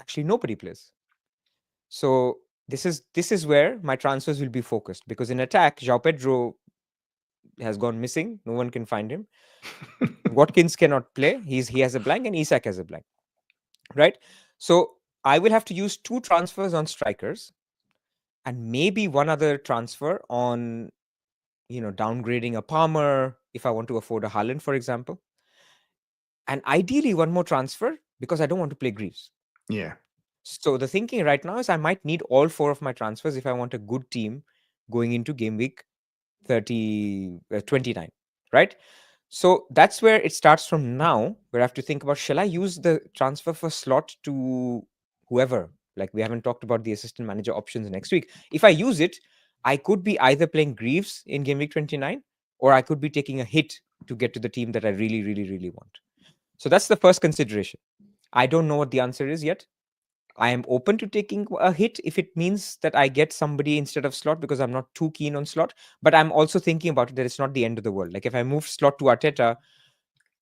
actually nobody plays. So this is where my transfers will be focused, because in attack, João Pedro has gone missing. No one can find him. Watkins cannot play. He has a blank, and Isak has a blank. Right? So I will have to use 2 transfers on strikers and maybe 1 other transfer on, downgrading a Palmer if I want to afford a Haaland, for example. And ideally 1 more transfer because I don't want to play Greaves. Yeah. So the thinking right now is I might need all 4 of my transfers if I want a good team going into game week 29, right? So that's where it starts from now, where I have to think about, shall I use the transfer for slot to whoever? Like, we haven't talked about the assistant manager options next week. If I use it, I could be either playing Greaves in game week 29, or I could be taking a hit to get to the team that I really, really, really want. So that's the first consideration. I don't know what the answer is yet. I am open to taking a hit if it means that I get somebody instead of slot, because I'm not too keen on slot. But I'm also thinking about it that it's not the end of the world. Like, if I move slot to Arteta,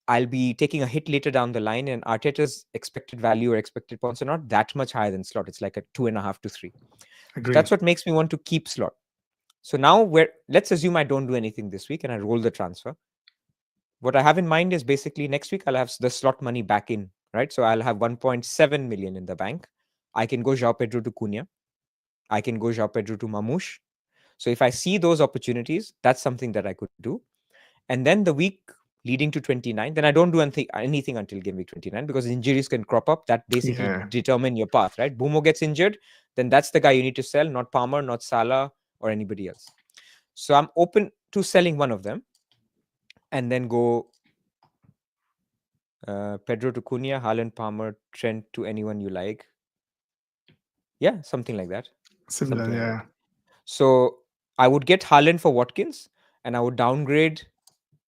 I'll be taking a hit later down the line, and Arteta's expected value or expected points are not that much higher than slot. It's like a 2.5 to 3. Agreed. That's what makes me want to keep slot. So now, let's assume I don't do anything this week and I roll the transfer. What I have in mind is basically next week I'll have the slot money back in, right? So I'll have 1.7 million in the bank. I can go João Pedro to Cunha. I can go João Pedro to Mamouche. So if I see those opportunities, that's something that I could do. And then the week leading to 29, then I don't do anything until game week 29, because injuries can crop up that basically determine your path, right? Bumo gets injured, then that's the guy you need to sell, not Palmer, not Salah, or anybody else. So I'm open to selling one of them and then go Pedro to Cunha, Haaland, Palmer, Trent to anyone you like. Yeah, something like that. Similar, Something like yeah. that. So I would get Haaland for Watkins, and I would downgrade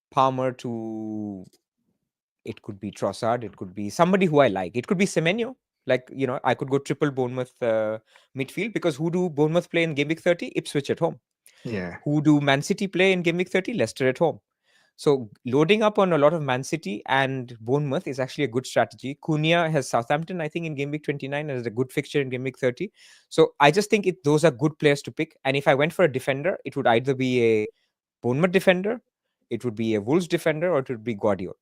Palmer to, it could be Trossard, it could be somebody who I like. It could be Semenyo. Like, I could go triple Bournemouth midfield, because who do Bournemouth play in game week 30? Ipswich at home. Yeah. Who do Man City play in game week 30? Leicester at home. So loading up on a lot of Man City and Bournemouth is actually a good strategy. Cunha has Southampton, I think, in game week 29, and has a good fixture in game week 30. So I just think those are good players to pick. And if I went for a defender, it would either be a Bournemouth defender, it would be a Wolves defender, or it would be Guardiola.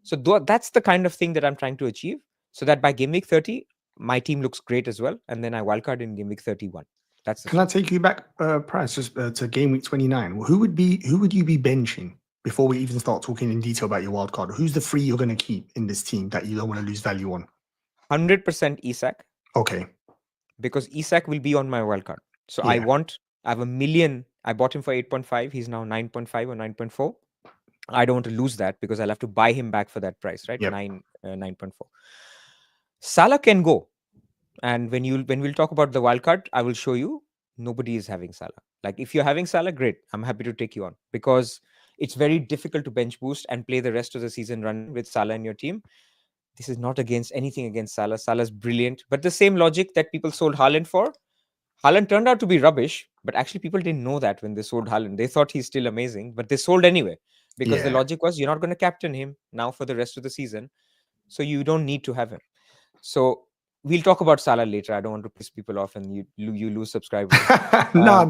So that's the kind of thing that I'm trying to achieve, so that by game week 30, my team looks great as well. And then I wildcard in game week 31. That's the Can I take you back, Price, just to game week 29? Who would you be benching before we even start talking in detail about your wild card? Who's the three you're going to keep in this team that you don't want to lose value on? 100% Isak. Okay. Because Isak will be on my wildcard. So Yeah. I have 1 million. I bought him for 8.5. He's now 9.5 or 9.4. I don't want to lose that, because I'll have to buy him back for that price, right? Yep. 9.4. Salah can go. And when we'll talk about the wildcard, I will show you nobody is having Salah. Like, if you're having Salah, great. I'm happy to take you on, because it's very difficult to bench boost and play the rest of the season running with Salah in your team. This is not anything against Salah. Salah's brilliant. But the same logic that people sold Haaland for, Haaland turned out to be rubbish, but actually people didn't know that when they sold Haaland. They thought he's still amazing, but they sold anyway, because the logic was, you're not going to captain him now for the rest of the season, so you don't need to have him. So we'll talk about Salah later. I don't want to piss people off and you lose subscribers. No.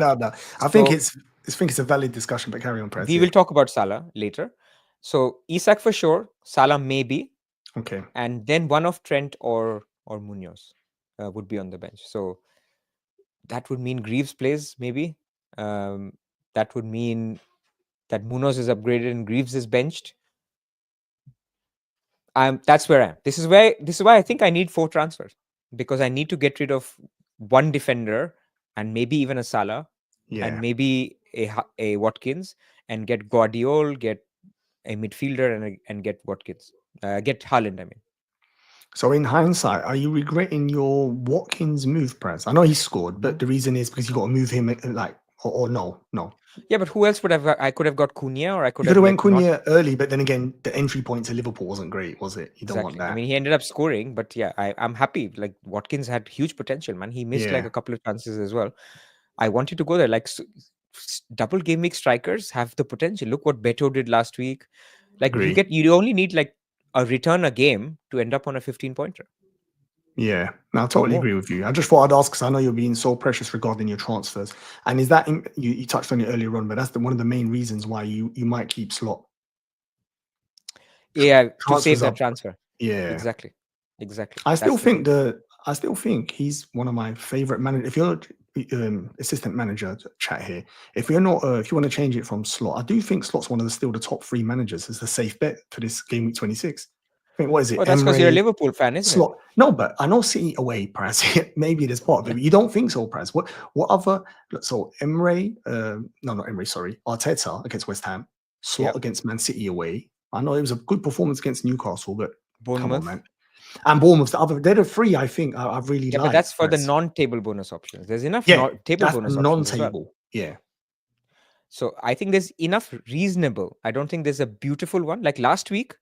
I think it's a valid discussion, but carry on, Press. We will talk about Salah later. So Isak for sure, Salah maybe. Okay. And then one of Trent or Munoz would be on the bench. So that would mean Greaves plays maybe. That would mean that Munoz is upgraded and Greaves is benched. That's where I am. This is why I think I need 4 transfers, because I need to get rid of one defender and maybe even a Salah and maybe a Watkins, and get Guardiola, get a midfielder, and get Watkins, get Haaland, I mean. So in hindsight, are you regretting your Watkins move, Press? I know he scored, but the reason is because you got to move him, or no. Yeah, but who else would have? I could have got Cunha, or I could You could have went Cunha early, but then again, the entry point to Liverpool wasn't great, was it? You don't want that. I mean, he ended up scoring, but yeah, I'm happy. Like, Watkins had huge potential, man. He missed like a couple of chances as well. I wanted to go there. Like, double game week strikers have the potential. Look what Beto did last week. Like, you only need like a return a game to end up on a 15-pointer. Yeah, no, I totally agree with you. I just thought I'd ask, because I know you're being so precious regarding your transfers. And is that, you touched on it earlier on, but that's one of the main reasons why you might keep slot. Yeah, to save that transfer. Yeah, exactly. I still think he's one of my favorite managers. If you're assistant manager chat here, if you're not, if you want to change it from slot, I do think slot's one of the top 3 managers. It's a safe bet for this game week 26. I think, what is it? Oh, that's because you're a Liverpool fan, isn't it? No, but I know City away, Pras. Maybe it is part of it. But you don't think so, Pras? What other? So not Emre. Sorry, Arteta against West Ham. Slot against Man City away. I know it was a good performance against Newcastle, but come on, Bournemouth. man. And Bournemouth, they're the three I think I really Yeah, like. but that's for the Press. non-table bonus options. There's enough Yeah, table that's bonus options as well. non-table. Yeah. So I think there's enough reasonable. I don't think there's a beautiful one. Like last week,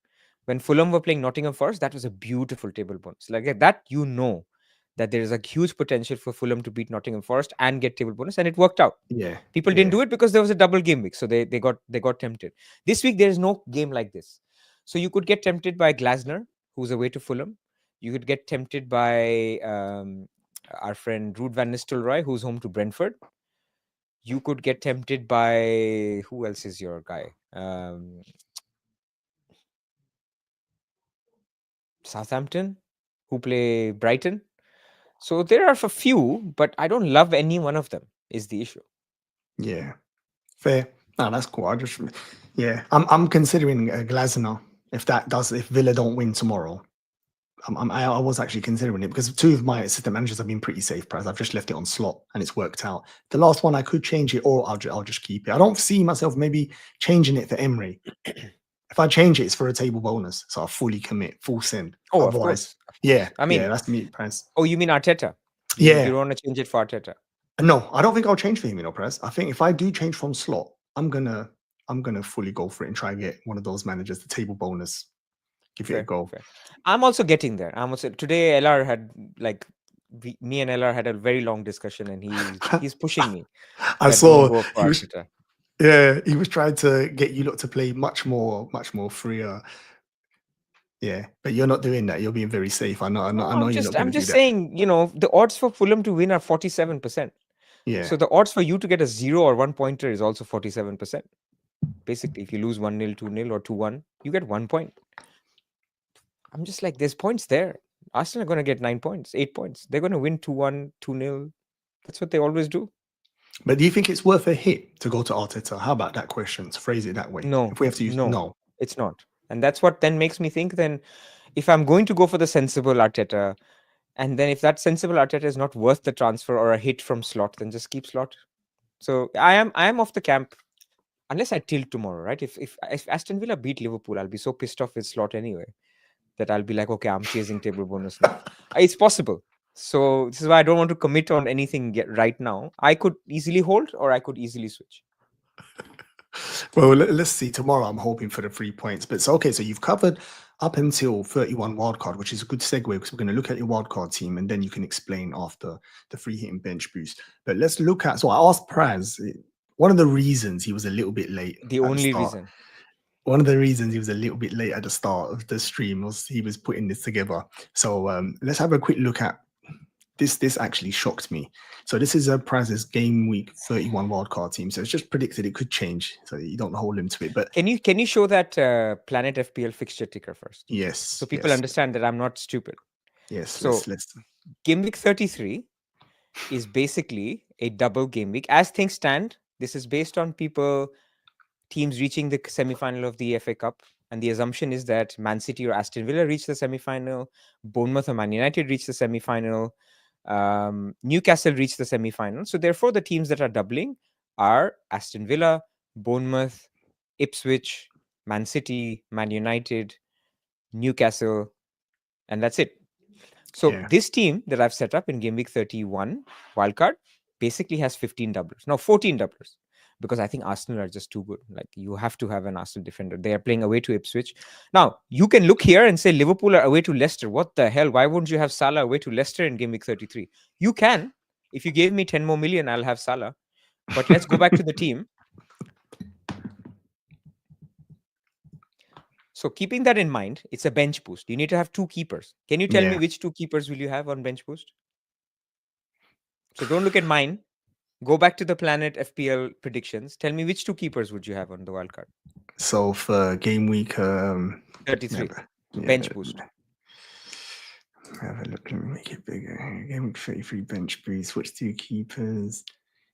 when Fulham were playing Nottingham Forest, that was a beautiful table bonus. Like that, you know, that there is a huge potential for Fulham to beat Nottingham Forest and get table bonus, and it worked out. Yeah. People didn't do it because there was a double game week, so they got tempted. This week there is no game like this, so you could get tempted by Glasner, who's away to Fulham. You could get tempted by our friend Ruud van Nistelrooy, who's home to Brentford. You could get tempted by who else is your guy? Southampton, who play Brighton. So there are a few, but I don't love any one of them. Is the issue? Yeah, fair. No, that's cool. I'm considering Glasner if Villa don't win tomorrow. I was actually considering it because two of my assistant managers have been pretty safe price. I've just left it on slot and it's worked out. The last one I could change it or I'll just keep it. I don't see myself maybe changing it for Emery. If I change it, it's for a table bonus, so I'll fully commit, full send. Oh, Otherwise, of course. yeah, I mean, that's me, Price. Oh, you mean Arteta? Yeah, you don't want to change it for Arteta? No, I don't think I'll change for him, Press. I think if I do change from slot, I'm gonna fully go for it and try and get one of those managers, the table bonus. Give it a go. Fair. I'm also getting there. Today LR had me and LR had a very long discussion, and he's pushing me. I saw he was trying to get you lot to play much more freer. Yeah, but you're not doing that. You're being very safe. I know you're not going to do that. I'm just saying, the odds for Fulham to win are 47%. Yeah. So the odds for you to get a 0 or 1 pointer is also 47%. Basically, if you lose 1-0, 2-0, or 2-1, you get 1 point. I'm just like, there's points there. Arsenal are going to get 9 points, 8 points. They're going to win 2-1, 2-0. That's what they always do. But do you think it's worth a hit to go to Arteta? How about that question? To phrase it that way. No. If we have to use no, it's not. And that's what then makes me think, then if I'm going to go for the sensible Arteta, and then if that sensible Arteta is not worth the transfer or a hit from slot, then just keep slot. So I am off the camp, unless I tilt tomorrow, right? If Aston Villa beat Liverpool, I'll be so pissed off with slot anyway that I'll be like, okay, I'm chasing table bonus now. It's possible. So this is why I don't want to commit on anything right now. I could easily hold or I could easily switch. Well, let's see. Tomorrow I'm hoping for the 3 points. But so you've covered up until 31 wildcard, which is a good segue because we're going to look at your wildcard team and then you can explain after the free hit and bench boost. But let's look at, so I asked Praz, one of the reasons he was a little bit late. One of the reasons he was a little bit late at the start of the stream was he was putting this together. So let's have a quick look at this. This actually shocked me. So this is Praz's game week 31 wildcard team. So it's just predicted it could change. So you don't hold him to it. But can you show that Planet FPL fixture ticker first? Yes. So people understand that I'm not stupid. Yes. So game week 33 is basically a double game week. As things stand, this is based on teams reaching the semi-final of the FA Cup, and the assumption is that Man City or Aston Villa reach the semi-final, Bournemouth or Man United reach the semi-final, Newcastle reach the semi-final. So therefore, the teams that are doubling are Aston Villa, Bournemouth, Ipswich, Man City, Man United, Newcastle, and that's it. So this team that I've set up in game week 31 wildcard basically has 15 doublers. Now 14 doublers. Because I think Arsenal are just too good. Like, you have to have an Arsenal defender. They are playing away to Ipswich. Now, you can look here and say Liverpool are away to Leicester. What the hell? Why wouldn't you have Salah away to Leicester in game week 33? You can. If you gave me 10 more million, I'll have Salah. But let's go back to the team. So keeping that in mind, it's a bench boost. You need to have 2 keepers. Can you tell me which 2 keepers will you have on bench boost? So don't look at mine. Go back to the Planet FPL predictions. Tell me which 2 keepers would you have on the wildcard? So for game week 33, bench boost. Have a look. Let me make it bigger. Game week 33 bench boost. Which 2 keepers?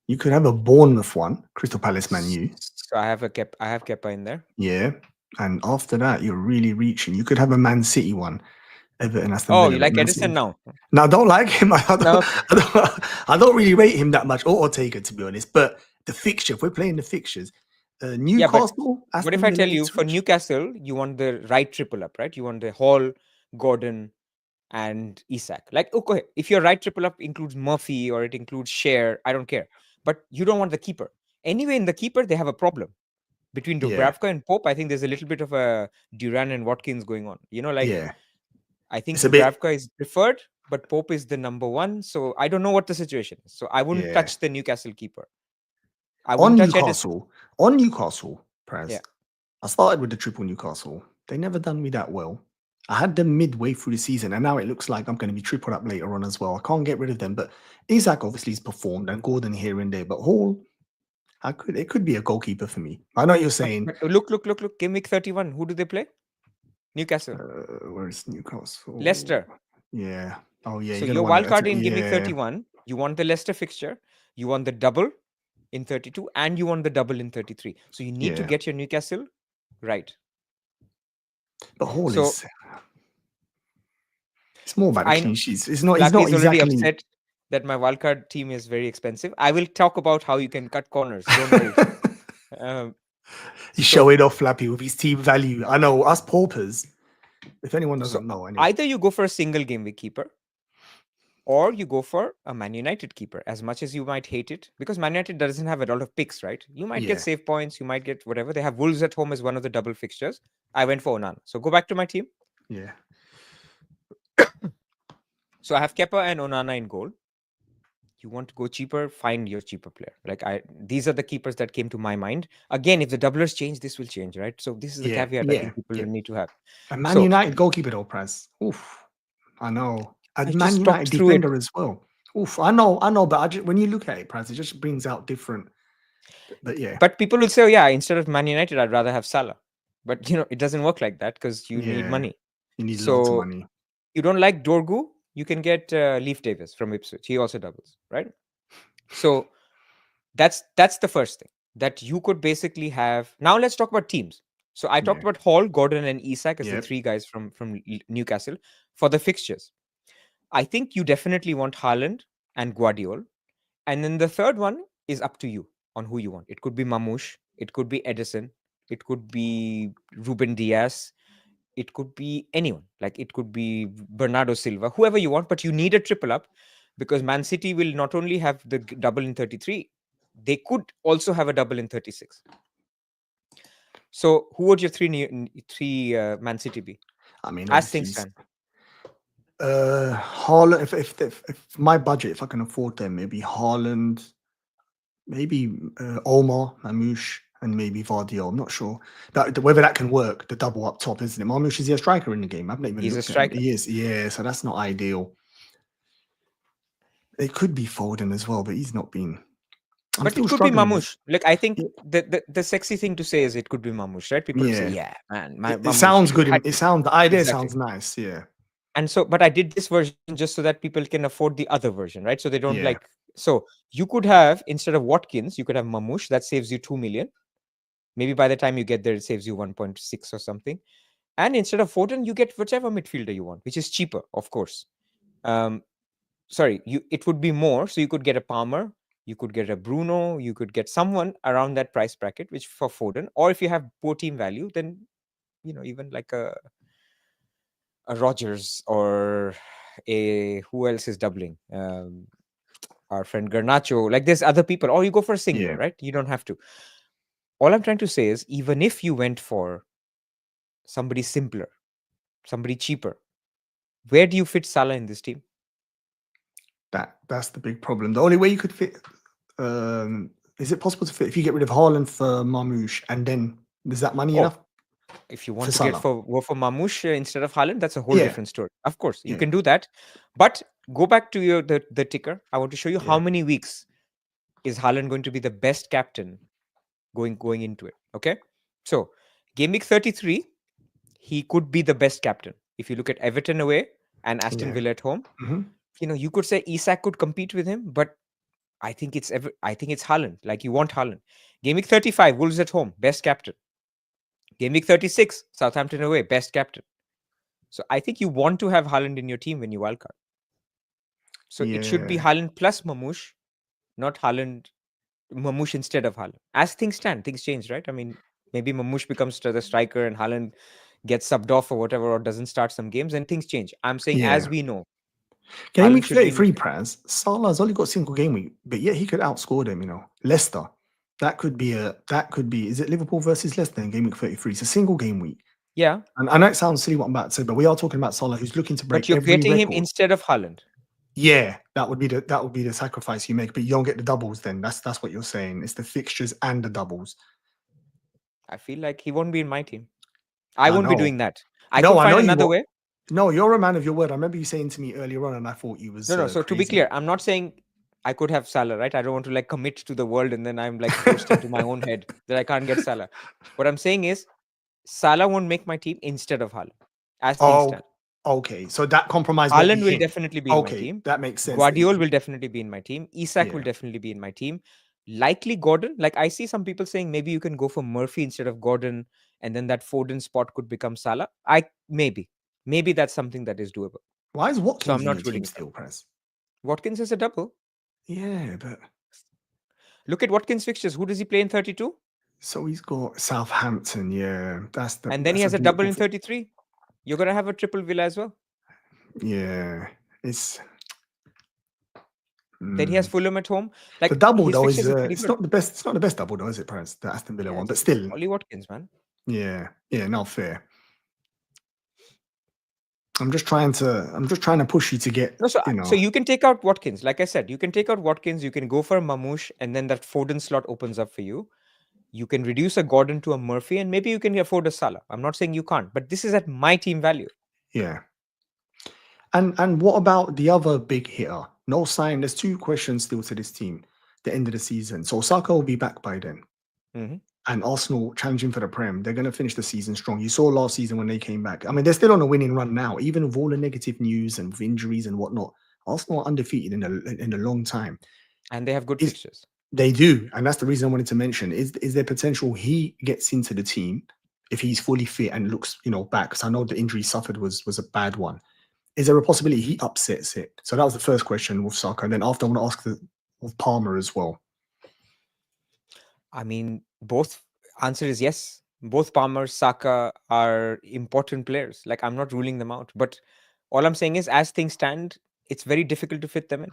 You could have a Bournemouth one, Crystal Palace, Man U. So I have Kepa in there. Yeah, and after that, you're really reaching. You could have a Man City one. Everton, Aston Villa, you like Edison now? No, I don't like him. I don't really rate him that much, or Ortega, to be honest. But the fixture, if we're playing the fixtures, Newcastle, What if Aston I Villa tell need you to for switch. Newcastle, you want the right triple up, right? You want the Hall, Gordon, and Isak. Like, okay, if your right triple up includes Murphy or it includes Share, I don't care. But you don't want the keeper. Anyway, in the keeper, they have a problem. Between Yeah, Dubravka and Pope, I think there's a little bit of a Duran and Watkins going on. You know, like, yeah. I think It's a bit. Dubravka is preferred, but Pope is the number one. So I don't know what the situation is. So I wouldn't Yeah. touch the Newcastle keeper. I On wouldn't touch Edison. Newcastle, Praz. Yeah. I started with the triple Newcastle. They never done me that well. I had them midway through the season, and now it looks like I'm going to be tripled up later on as well. I can't get rid of them, but Isak obviously has performed, and Gordon here and there. But Hall, it could be a goalkeeper for me. I know what you're saying. But look. Game week 31. Who do they play? Newcastle. Where's Newcastle? Leicester. Yeah. Oh yeah, So you're gonna your want wild to card attack. in game week Yeah, 31, you want the Leicester fixture, you want the double in 32, and you want the double in 33. So you need to yeah. get your Newcastle right. But Hall So is. It's more about the I know clean sheets. It's not. He's Flappy not is already exactly. upset that my wildcard team is very expensive. I will talk about how you can cut corners. Don't worry. He's So, showing off Flappy with his team value. I know us paupers. If anyone so doesn't know, anyway. either you go for a single game week keeper, or you go for a Man United keeper. As much as you might hate it, because Man United doesn't have a lot of picks, right? You might get Yeah. save points, you might get whatever. They have Wolves at home as one of the double fixtures. I went for Onana. So go back to my team. Yeah. So I have Kepa and Onana in goal. You want to go cheaper, find your cheaper player. These are the keepers that came to my mind. Again, if the doublers change, this will change, right? So this is the Yeah. caveat I think people need to have. A Man So United goalkeeper though, Praz. Oof. I know. A I Man just United talked through it. defender as well. Oof. I know. But when you look at it, Praz, it just brings out different. But yeah. But people will say, oh yeah, instead of Man United, I'd rather have Salah. But it doesn't work like that because you need money. You need lots of So money. you don't like Dorgu, you can get Leaf Davis from Ipswich. He also doubles, right? So that's the first thing that you could basically have. Now let's talk about teams. So I talked about Hall, Gordon, and Isak as the three guys from Newcastle for the fixtures. I think you definitely want Haaland and Guardiola. And then the third one is up to you on who you want. It could be Mamouche, it could be Edison, it could be Ruben Diaz, it could be anyone. Like it could be Bernardo Silva, whoever you want, but you need a triple up because Man City will not only have the double in 33, they could also have a double in 36. So who would your three Man City be? I mean, As things stand. Haaland. If my budget, if I can afford them, maybe Haaland, maybe Omar, Mamouche, and maybe Vardiol. I'm not sure whether that can work. The double up top, isn't it? Mamouche, is he a striker in the game? I've not even He's a looked at striker. him. He is. Yeah, so that's not ideal. It could be Foden as well, but he's not been. But it could be Mamouche. Like I think the sexy thing to say is it could be Mamouche, right? People say, yeah, man, it sounds good. The idea sounds nice, yeah. And so, but I did this version just so that people can afford the other version, right? So they don't so you could have, instead of Watkins, you could have Mamouche. That saves you 2 million. Maybe by the time you get there, it saves you 1.6 or something. And instead of Foden, you get whichever midfielder you want, which is cheaper, of course. It would be more. So you could get a Palmer, you could get a Bruno, you could get someone around that price bracket, which for Foden. Or if you have poor team value, then, even like a Rogers or who else is doubling? Our friend Garnacho. Like there's other people. Or you go for a single, right? You don't have to. All I'm trying to say is, even if you went for somebody simpler, somebody cheaper, where do you fit Salah in this team? That's the big problem. The only way you could fit, is it possible to fit if you get rid of Haaland for Mamouche, and then is that money enough? If you want to go for Mamouche instead of Haaland, that's a whole different story. Of course, you can do that. But go back to the ticker. I want to show you how many weeks is Haaland going to be the best captain going into it. Okay, so game week 33, he could be the best captain. If you look at Everton away and Aston Villa at home, you could say Isak could compete with him, but I think it's Haaland. Like you want Haaland. Game week 35, Wolves at home, best captain. Game week 36, Southampton away, best captain. So I think you want to have Haaland in your team when you wildcard. So it should be Haaland plus Mamouche, not Haaland Mamouche instead of Haaland. As things stand, things change, right? I mean, maybe Mamouche becomes the striker and Haaland gets subbed off or whatever, or doesn't start some games, and things change. I'm saying, as Yeah. we know, Game Haaland week should be in the 33, Praz, Salah's only got single game week, but yet he could outscore them, Leicester. That could be, is it Liverpool versus Leicester in game week 33? It's a single game week. Yeah. And I know it sounds silly what I'm about to say, but we are talking about Salah, who's looking to break But you're every creating him record. instead of Haaland. Yeah, that would be the sacrifice you make, but you don't get the doubles then. That's what you're saying. It's the fixtures and the doubles. I feel like he won't be in my team. I won't be doing that. I No, could I find know you another won't. way. No, you're a man of your word. I remember you saying to me earlier on, and I thought you was No. So to be crazy. clear, I'm not saying I could have Salah, right? I don't want to like commit to the world and then I'm like forced into my own head that I can't get Salah. What I'm saying is Salah won't make my team instead of Haaland, as things stand. Okay. So that compromise won't Haaland be will him. definitely be in my team. That makes sense. Guardiola will definitely be in my team. Isak will Yeah. definitely be in my team. Likely Gordon. Like I see some people saying maybe you can go for Murphy instead of Gordon, and then that Foden spot could become Salah. Maybe that's something that is doable. Why is Watkins So I'm in not your ruling team it out. still, Press? Watkins is a double. Yeah, but Look at Watkins' fixtures. Who does he play in 32? so he's got Southampton. Yeah, And then he has a double in 33. You're gonna have a triple Villa as well. Yeah, it's. Then he has Fulham at home. Like the double his though is fixtures are pretty it's good. not the best. It's not the best double though, is it, Press? The Aston Villa one, but still. Ollie Watkins, man. Yeah, not fair. I'm just trying to push you to get. No, so you can take out Watkins. Like I said, you can take out Watkins. You can go for a Mamouche, and then that Foden slot opens up for you. You can reduce a Gordon to a Murphy, and maybe you can afford a Salah. I'm not saying you can't, but this is at my team value. Yeah. And what about the other big hitter? No sign. There's two questions still to this team. The end of the season. So Osaka will be back by then. Mm-hmm. And Arsenal challenging for the Prem. They're going to finish the season strong. You saw last season when they came back. I mean, they're still on a winning run now, even with all the negative news and with injuries and whatnot. Arsenal are undefeated in a long time. And they have good fixtures. They do. And that's the reason I wanted to mention. Is there potential he gets into the team if he's fully fit and looks, back? Because I know the injury he suffered was a bad one. Is there a possibility he upsets it? So that was the first question with Saka. And then after, I want to ask with Palmer as well. I mean, both answer is yes. Both Palmer, Saka are important players. Like, I'm not ruling them out. But all I'm saying is, as things stand, it's very difficult to fit them in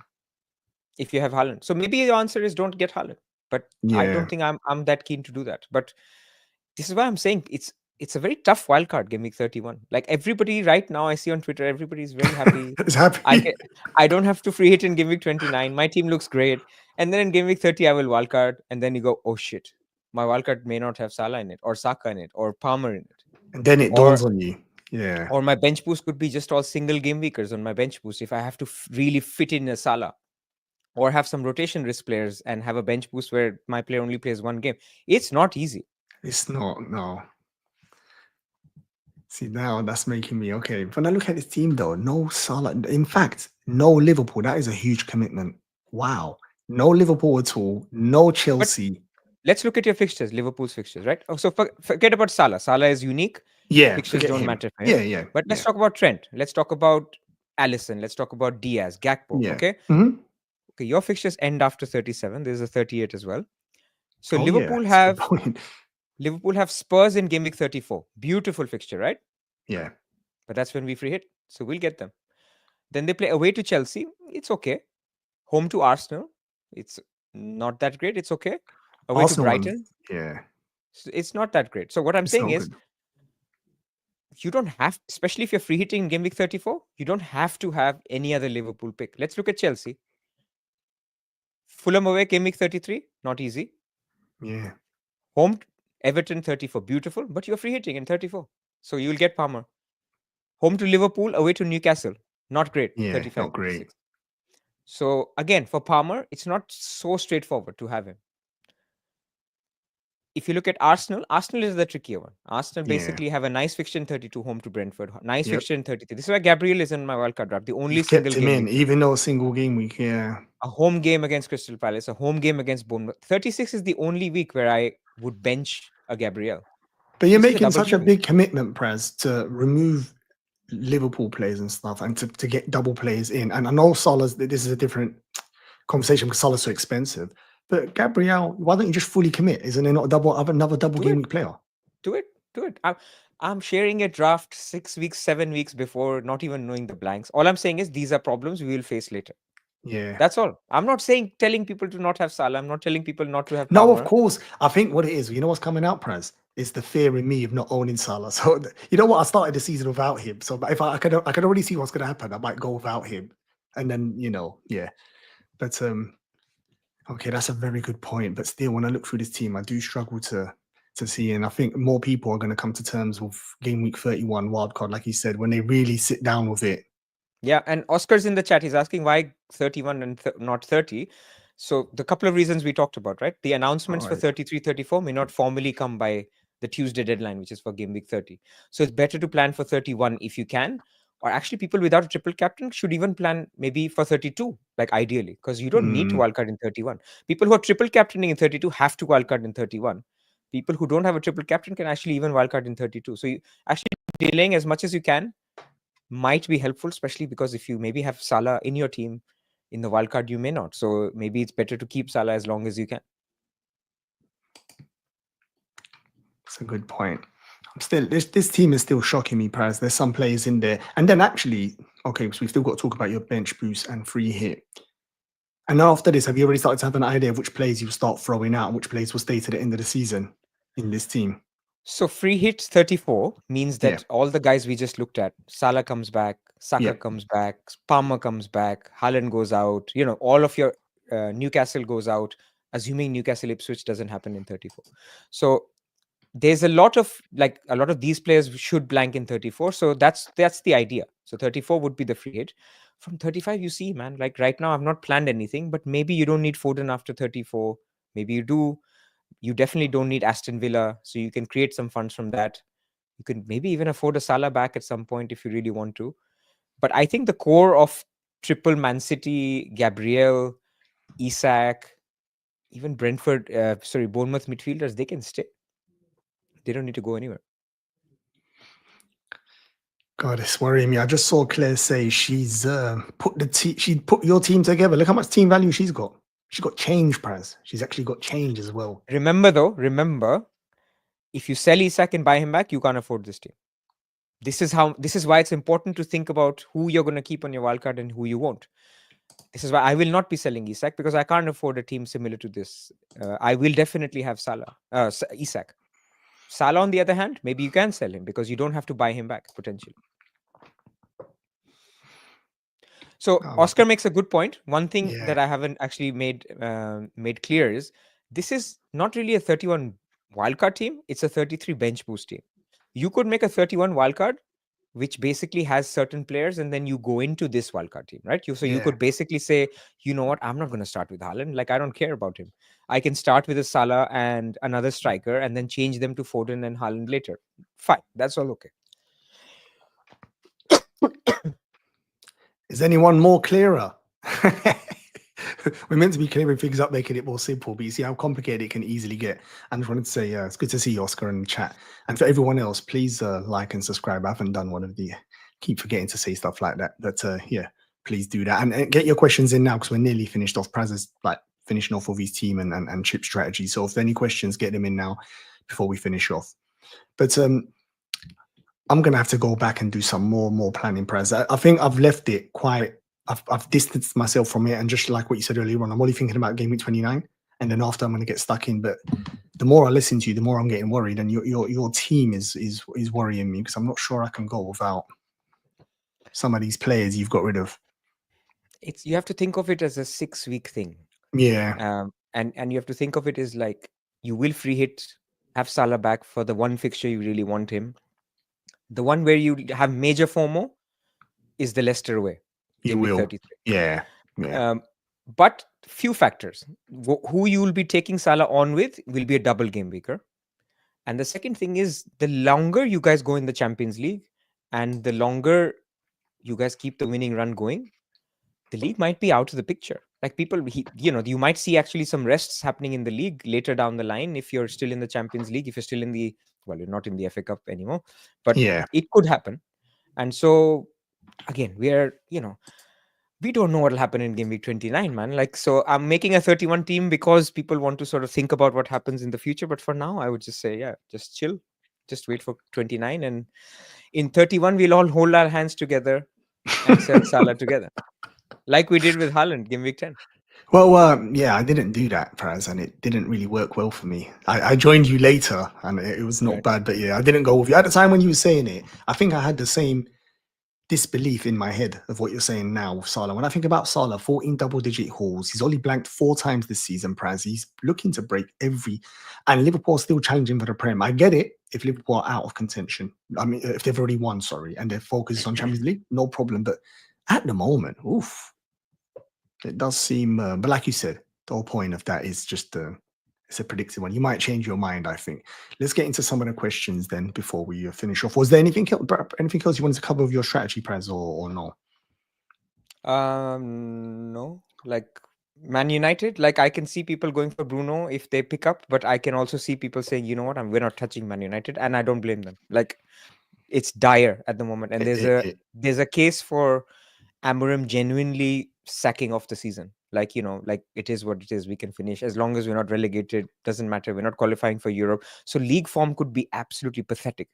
if you have Haaland. So maybe the answer is don't get Haaland. But I don't think I'm that keen to do that. But this is why I'm saying it's a very tough wildcard game week 31. Like everybody right now I see on Twitter, everybody's very happy. It's happy. I don't have to free hit in game week 29. My team looks great. And then in game week 30, I will wildcard. And then you go, oh shit, my wildcard may not have Salah in it, or Saka in it, or Palmer in it. And then it dawns on you. Yeah. Or my bench boost could be just all single game weekers on my bench boost if I have to really fit in a Salah. Or have some rotation risk players and have a bench boost where my player only plays one game. It's not easy. It's not, no. See, now that's making me, okay. When I look at this team, though, no Salah. In fact, no Liverpool. That is a huge commitment. Wow. No Liverpool at all. No Chelsea. But let's look at your fixtures, Liverpool's fixtures, right? Oh, so forget about Salah. Salah is unique. Yeah. Fixtures don't matter for him. Yeah. But let's talk about Trent. Let's talk about Alisson. Let's talk about Diaz, Gakpo. Yeah. Okay. Mm-hmm. Okay. Your fixtures end after 37. There's a 38 as well. So Liverpool have Spurs in game week 34. Beautiful fixture, right? Yeah. But that's when we free hit. So we'll get them. Then they play away to Chelsea. It's okay. Home to Arsenal. It's not that great. It's okay. Away to Brighton. Yeah. It's not that great. So what I'm saying is, you don't have, especially if you're free hitting in game week 34, you don't have to have any other Liverpool pick. Let's look at Chelsea. Fulham away, game week 33. Not easy. Yeah. Home Everton 34. Beautiful. But you're free hitting in 34. So you'll get Palmer. Home to Liverpool, away to Newcastle. Not great. Yeah, 35. not great. 36. So again, for Palmer, it's not so straightforward to have him. If you look at Arsenal is the trickier one. Arsenal basically have a nice fixture in 32, home to Brentford. Nice fixture in 33. This is why Gabriel is in my wildcard draft. The only single game week. Even though single game week, yeah. A home game against Crystal Palace, a home game against Bournemouth. 36 is the only week where I would bench a Gabriel. But you're making such a big commitment, Praz, to remove Liverpool players and stuff and to get double players in. And I know this is a different conversation because Salah's so expensive. But Gabriel, why don't you just fully commit? Isn't there not another double Do game it. week player? Do it. Do it. I'm sharing a draft 6 weeks, 7 weeks before, not even knowing the blanks. All I'm saying is these are problems we will face later. Yeah. That's all. I'm not telling people to not have Salah. I'm not telling people not to have No, of Palmer. course. I think what it is, you know what's coming out, Praz? It's the fear in me of not owning Salah. So you know what? I started the season without him. So if I could already see what's gonna happen. I might go without him. And then, yeah. But okay, that's a very good point. But still, when I look through this team, I do struggle to see. And I think more people are going to come to terms with game week 31 wildcard, like you said, when they really sit down with it. Yeah, and Oscar's in the chat. He's asking why 31 and not 30. So the couple of reasons we talked about, right? The announcements for Right. 33, 34 may not formally come by the Tuesday deadline, which is for game week 30. So it's better to plan for 31 if you can. Or actually, people without a triple captain should even plan maybe for 32, like ideally, because you don't need to wildcard in 31. People who are triple captaining in 32 have to wildcard in 31. People who don't have a triple captain can actually even wildcard in 32. So you actually delaying as much as you can might be helpful, especially because if you maybe have Salah in your team in the wildcard, you may not. So maybe it's better to keep Salah as long as you can. That's a good point. I'm still this team is still shocking me, Praz. There's some players in there, and then actually, okay, so we've still got to talk about your bench boost and free hit. And after this, have you already started to have an idea of which players you start throwing out, and which players will stay to the end of the season in this team? So free hit 34 means that Yeah. all the guys we just looked at, Salah comes back, Saka Yeah. comes back, Palmer comes back, Haaland goes out, all of your Newcastle goes out, assuming Newcastle Ipswich doesn't happen in 34. So there's a lot of these players should blank in 34. So that's the idea. So 34 would be the free hit. From 35, you see, man, like right now I've not planned anything, but maybe you don't need Foden after 34. Maybe you do. You definitely don't need Aston Villa, so you can create some funds from that. You can maybe even afford a Salah back at some point if you really want to. But I think the core of triple Man City, Gabriel, Isak, even Bournemouth midfielders, they can stay. They don't need to go anywhere. God, it's worrying me. I just saw Claire say she's she put your team together. Look how much team value she's got. She's got change, Praz. She's actually got change as well. Remember, if you sell Isak and buy him back, you can't afford this team. This is why it's important to think about who you're going to keep on your wildcard and who you won't. This is why I will not be selling Isak, because I can't afford a team similar to this. I will definitely have Isak. Salah, on the other hand, maybe you can sell him because you don't have to buy him back potentially. So Oscar makes a good point. One thing that I haven't actually made clear is this is not really a 31 wildcard team. It's a 33 bench boost team. You could make a 31 wildcard, which basically has certain players, and then you go into this wildcard team, right? You could basically say, you know what, I'm not going to start with Haaland. Like, I don't care about him. I can start with a Salah and another striker and then change them to Foden and Haaland later. Fine. That's all okay. Is anyone more clearer? We're meant to be clearing things up, making it more simple, but you see how complicated it can easily get. I just wanted to say, it's good to see you, Oscar, in the chat. And for everyone else, please like and subscribe. I haven't done one of the, keep forgetting to say stuff like that. But yeah, please do that. And get your questions in now, because we're nearly finished off. Praz is like finishing off with his team and chip strategy. So if there are any questions, get them in now before we finish off. But I'm going to have to go back and do some more planning, Praz. I think I've left it quite, I've distanced myself from it. And just like what you said earlier on, I'm only thinking about game week 29. And then after I'm going to get stuck in. But the more I listen to you, the more I'm getting worried. And your team is worrying me, because I'm not sure I can go without some of these players you've got rid of. You have to think of it as a 6-week thing. Yeah. And you have to think of it as like, you will free hit, have Salah back for the one fixture you really want him. The one where you have major FOMO is the Leicester away. You will. 33. Yeah. But few factors. Who you will be taking Salah on with will be a double game weaker. And the second thing is, the longer you guys go in the Champions League and the longer you guys keep the winning run going, the league might be out of the picture. Like you might see actually some rests happening in the league later down the line if you're still in the Champions League, if you're still in you're not in the FA Cup anymore, but it could happen. And so again, we are, we don't know what will happen in game week 29, man. Like, so I'm making a 31 team because people want to sort of think about what happens in the future. But for now, I would just say, yeah, just chill. Just wait for 29. And in 31, we'll all hold our hands together and sell Salah together. Like we did with Haaland, game week 10. Well, yeah, I didn't do that, Praz, and it didn't really work well for me. I joined you later, and it was not Right. bad, but yeah, I didn't go with you. At the time when you were saying it, I think I had the same disbelief in my head of what you're saying now with Salah. When I think about Salah, 14 double-digit hauls, he's only blanked 4 times this season, Praz. He's looking to break every... And Liverpool still challenging for the Prem. I get it if Liverpool are out of contention. I mean, if they've already won, sorry, and their focus is on Champions League, no problem. But at the moment, oof. It does seem, but like you said, the whole point of that is just it's a predictive one. You might change your mind, I think. Let's get into some of the questions then before we finish off. Was there anything else you wanted to cover with your strategy, Praz, or no? No, like Man United, like I can see people going for Bruno if they pick up, but I can also see people saying, you know what, we're not touching Man United, and I don't blame them. Like it's dire at the moment, and there's a case for Amorim genuinely sacking off the season. Like, you know, like it is what it is. We can finish as long as we're not relegated. Doesn't matter. We're not qualifying for Europe. So league form could be absolutely pathetic.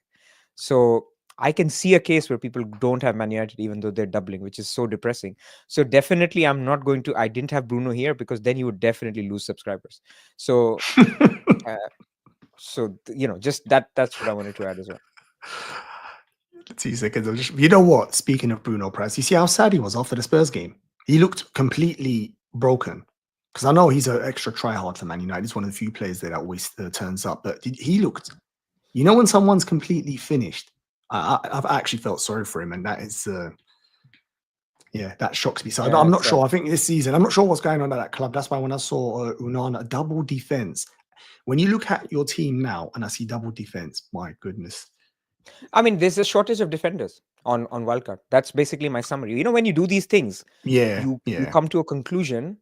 So I can see a case where people don't have Man United even though they're doubling, which is so depressing. So definitely I'm not going to, I didn't have Bruno here because then you would definitely lose subscribers. So, you know, just that's what I wanted to add as well. 2 seconds. You know what? Speaking of Bruno Praz, you see how sad he was after the Spurs game? He looked completely broken. Because I know he's an extra try-hard for Man United. He's one of the few players that always turns up. But he looked... You know when someone's completely finished? I've actually felt sorry for him, and that is... yeah, that shocks me. So Yeah, I'm not sure. I think this season, I'm not sure what's going on at that club. That's why when I saw Unana double defense, when you look at your team now and I see double defense, my goodness. I mean, there's a shortage of defenders on Wildcard. That's basically my summary. You know, when you do these things, you come to a conclusion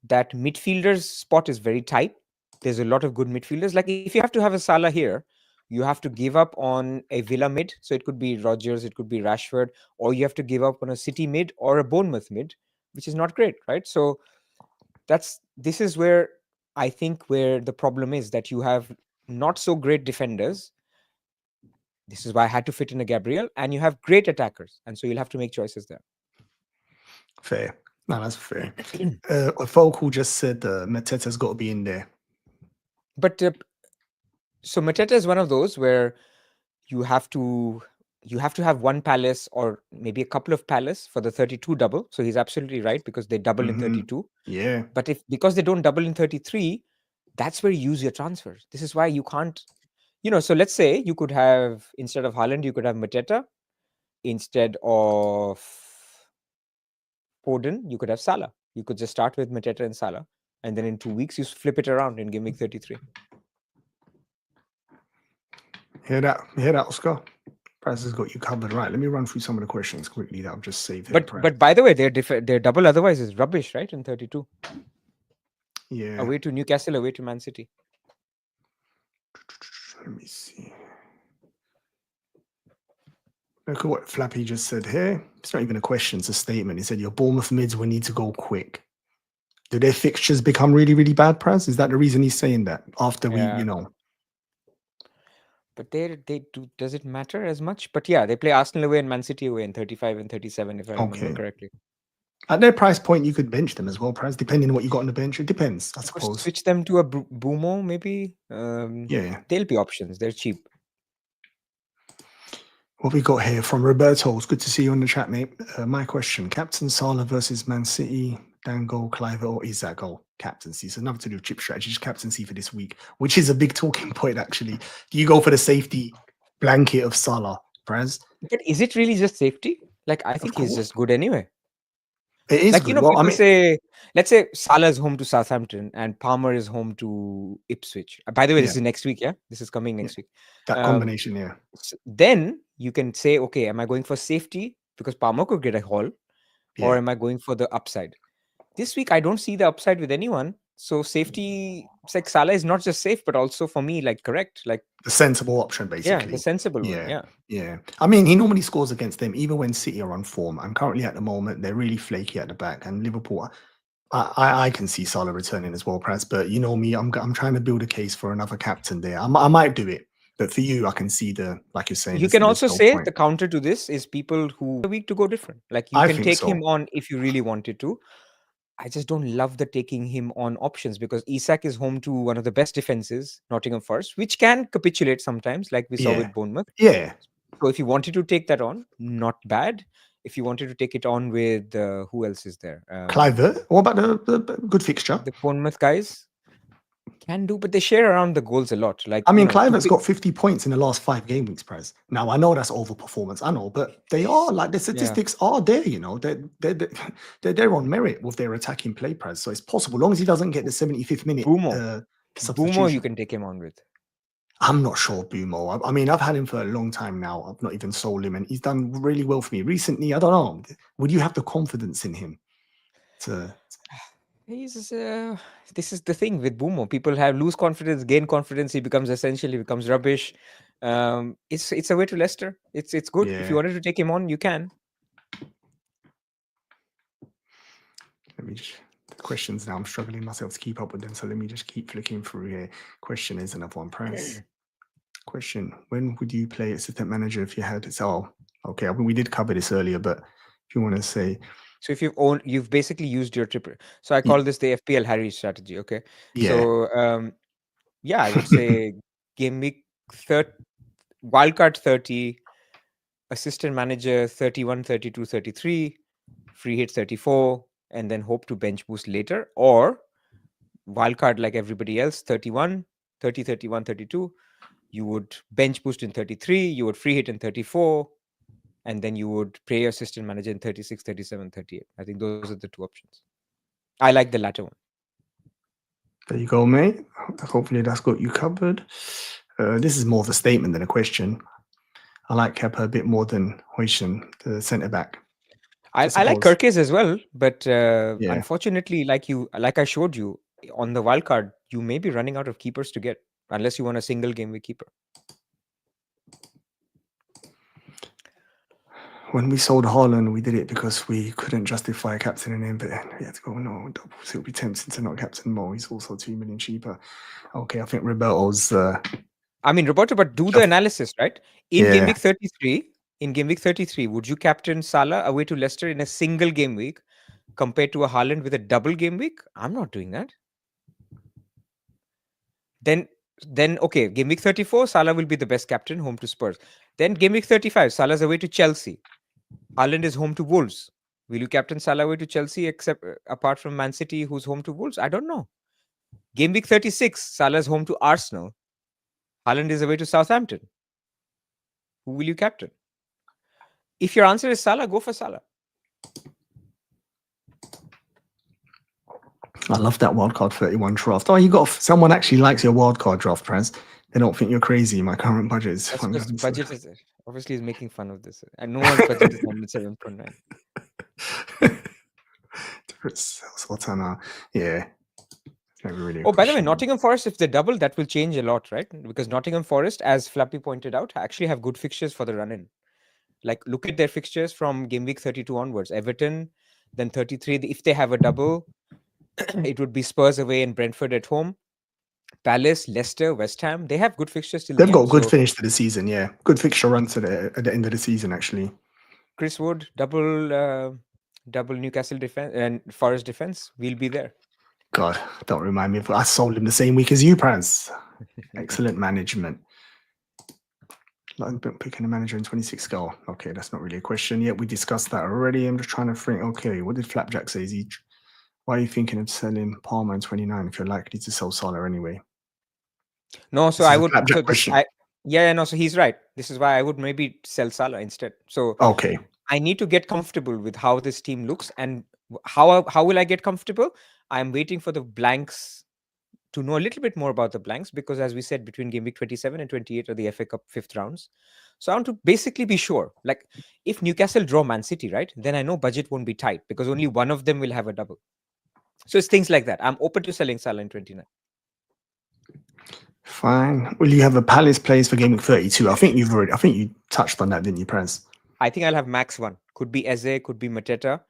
that midfielders' spot is very tight. There's a lot of good midfielders. Like if you have to have a Salah here, you have to give up on a Villa mid. So it could be Rodgers, it could be Rashford, or you have to give up on a City mid or a Bournemouth mid, which is not great, right? So this is where I think where the problem is, that you have not so great defenders. This is why I had to fit in a Gabriel, and you have great attackers, and so you'll have to make choices there. Fair. No, that's fair. A folk who just said Mateta's got to be in there. But so Mateta is one of those where you have to have one Palace or maybe a couple of Palace for the 32 double. So he's absolutely right, because they double in 32. Yeah. But because they don't double in 33, that's where you use your transfers. This is why you can't, you know, so let's say you could have, instead of Haaland, you could have Mateta. Instead of Foden, you could have Salah. You could just start with Mateta and Salah, and then in 2 weeks you flip it around in game week 33. Hear that, Oscar? Praz has got you covered, right? Let me run through some of the questions quickly that I've just saved here. But by the way, their double otherwise is rubbish, right? In 32. Yeah. Away to Newcastle, away to Man City. Let me see. Look at what Flappy just said here. It's not even a question, it's a statement. He said, your Bournemouth mids will need to go quick. Do their fixtures become really, really bad, Praz? Is that the reason he's saying that? After we, you know... But they do. Does it matter as much? But yeah, they play Arsenal away and Man City away in 35 and 37, if I remember correctly. At their price point, you could bench them as well, Praz, depending on what you got on the bench. It depends, I suppose. Switch them to a Boomo, maybe. Yeah. They'll be options. They're cheap. What we got here from Roberto. It's good to see you on the chat, mate. My question: Captain Salah versus Man City. Dango, Clive, or is that goal? Captaincy. So nothing to do with chip strategy, just captaincy for this week, which is a big talking point, actually. Do you go for the safety blanket of Salah, Praz? But is it really just safety? Like, I think he's just good anyway. It is like, good. you know, people say, let's say Salah is home to Southampton and Palmer is home to Ipswich. By the way, this is next week, yeah? This is coming next week. That combination, yeah. Then you can say, okay, am I going for safety because Palmer could get a haul, or am I going for the upside? This week, I don't see the upside with anyone. So safety it's like Salah is not just safe, but also for me, like correct. Like The sensible option, yeah, basically. the sensible one. Yeah, Yeah. yeah. I mean, he normally scores against them, even when City are on form. And currently, at the moment, they're really flaky at the back. And Liverpool, I can see Salah returning as well, Pras. But you know me, I'm trying to build a case for another captain there. I might do it, but for you, I can see like you're saying, You can there's also no say point. the counter to this is people who a week to go different. Like you I can think take so. him on if you really wanted to. I just don't love the taking him on options because Isak is home to one of the best defenses, Nottingham Forest, which can capitulate sometimes, like we saw Yeah, with Bournemouth. yeah. So if you wanted to take that on, not bad. If you wanted to take it on with who else is there? Clivert. What about the good fixture? The Bournemouth guys can do, but they share around the goals a lot. Like I mean, to Clivert's pick got 50 points in the last 5 game weeks, Pres. Now, I know that's overperformance, I know, but they are like the yeah. statistics are there, you know, they're on merit with their attacking play, Pres. So it's possible, long as he doesn't get the 75th minute Boomo, substitution. you can take him on with. I'm not sure, Bumo. I mean, I've had him for a long time now. I've not even sold him, and he's done really well for me recently. I don't know. Would you have the confidence in him to? He's this is the thing with Boomo. People have lose confidence, gain confidence. He becomes rubbish. It's a way to Leicester. It's good. If you Yeah. wanted to take him on, you can. Let me just. The questions now. I'm struggling myself to keep up with them, so let me just keep flicking through here. Question is another one. Press. Question: when would you play assistant manager if you had it? Oh, okay. I mean, we did cover this earlier, but if you want to say, so if you've basically used your triple. So I call this the FPL Harry strategy. Okay. yeah, So yeah, I would say game week wildcard 30, assistant manager 31, 32, 33, free hit 34, and then hope to bench boost later, or wildcard like everybody else 31, 30, 31, 32. You would bench boost in 33, you would free hit in 34, and then you would play your assistant manager in 36, 37, 38. I think those are the 2 options. I like the latter one. There you go, mate. Hopefully that's got you covered. This is more of a statement than a question. I like Kepa a bit more than Hoyson, the centre back. I like Kirkes as well, but unfortunately, like I showed you on the wildcard, you may be running out of keepers to get unless you want a single game week keeper. When we sold Haaland, we did it because we couldn't justify captaining him, but we had to go, no, doubles. It would be tempting to not captain Mo. He's also 2 million cheaper. Okay, I think Roberto's... I mean, Roberto, but do the analysis, right? In game week 33, would you captain Salah away to Leicester in a single game week compared to a Haaland with a double game week? I'm not doing that. Then okay, game week 34, Salah will be the best captain, home to Spurs. Then game week 35, Salah's away to Chelsea. Haaland is home to Wolves. Will you captain Salah away to Chelsea except apart from Man City, who's home to Wolves? I don't know. Game week 36, Salah's home to Arsenal. Haaland is away to Southampton. Who will you captain? If your answer is Salah, go for Salah. I love that wildcard 31 draft. Oh, you got someone actually likes your wildcard draft, Praz. They don't think you're crazy. My current budget is. Budget is obviously is making fun of this, and no one's budget is 107.9. Yeah. Really by the way, Nottingham Forest, if they double, that will change a lot, right? Because Nottingham Forest, as Flappy pointed out, actually have good fixtures for the run-in. Like, look at their fixtures from game week 32 onwards. Everton, then 33. If they have a double, it would be Spurs away and Brentford at home. Palace, Leicester, West Ham. They have good fixtures till They've the got end. a good finish to the season, yeah. Good fixture run at the end of the season, actually. Chris Wood, double Newcastle defense and Forest defense. We'll be there. God, don't remind me of I sold him the same week as you, Praz. Excellent management. Like picking a manager in 26 goal. Okay, that's not really a question yet. We discussed that already. I'm just trying to think. Okay, what did Flapjack say? Why are you thinking of selling Palmer in 29 if you're likely to sell Salah anyway? No, so I would. So he's right. This is why I would maybe sell Salah instead. So okay, I need to get comfortable with how this team looks, and how will I get comfortable? I'm waiting for the blanks to know a little bit more about the blanks, because as we said, between game week 27 and 28 are the FA Cup 5th rounds. So I want to basically be sure, like if Newcastle draw Man City, right, then I know budget won't be tight because only one of them will have a double. So it's things like that. I'm open to selling Salah in 29. Fine. Will you have a Palace plays for game week 32? I think you touched on that, didn't you, Prez? I think I'll have max one. Could be Eze, could be Mateta.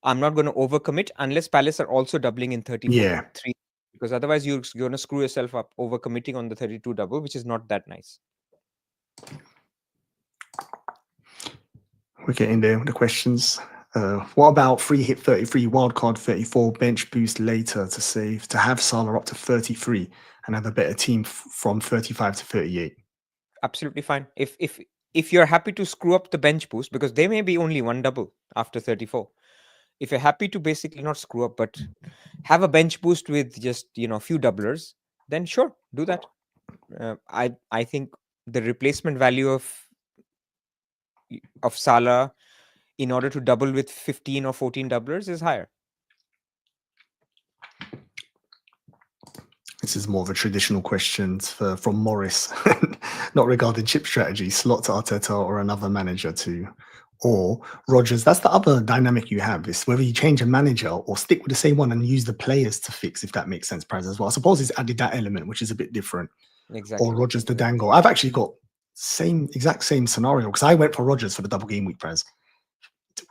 I'm not going to overcommit unless Palace are also doubling in 34. Yeah. 3, because otherwise you're going to screw yourself up overcommitting on the 32 double, which is not that nice. We're getting there with the questions. What about free hit 33, wildcard 34, bench boost later to have Salah up to 33 and have a better team from 35 to 38? Absolutely fine. If you're happy to screw up the bench boost, because there may be only one double after 34. If you're happy to basically not screw up, but have a bench boost with just a few doublers, then sure, do that. I think the replacement value of Salah in order to double with 15 or 14 doublers is higher. This is more of a traditional question from Morris, not regarding chip strategy, slot to Arteta or another manager to, or Rodgers. That's the other dynamic you have, is whether you change a manager or stick with the same one and use the players to fix, if that makes sense, Praz, as well. I suppose it's added that element, which is a bit different. Exactly. Or Rodgers the dangle. I've actually got exact same scenario, because I went for Rodgers for the double game week, Praz.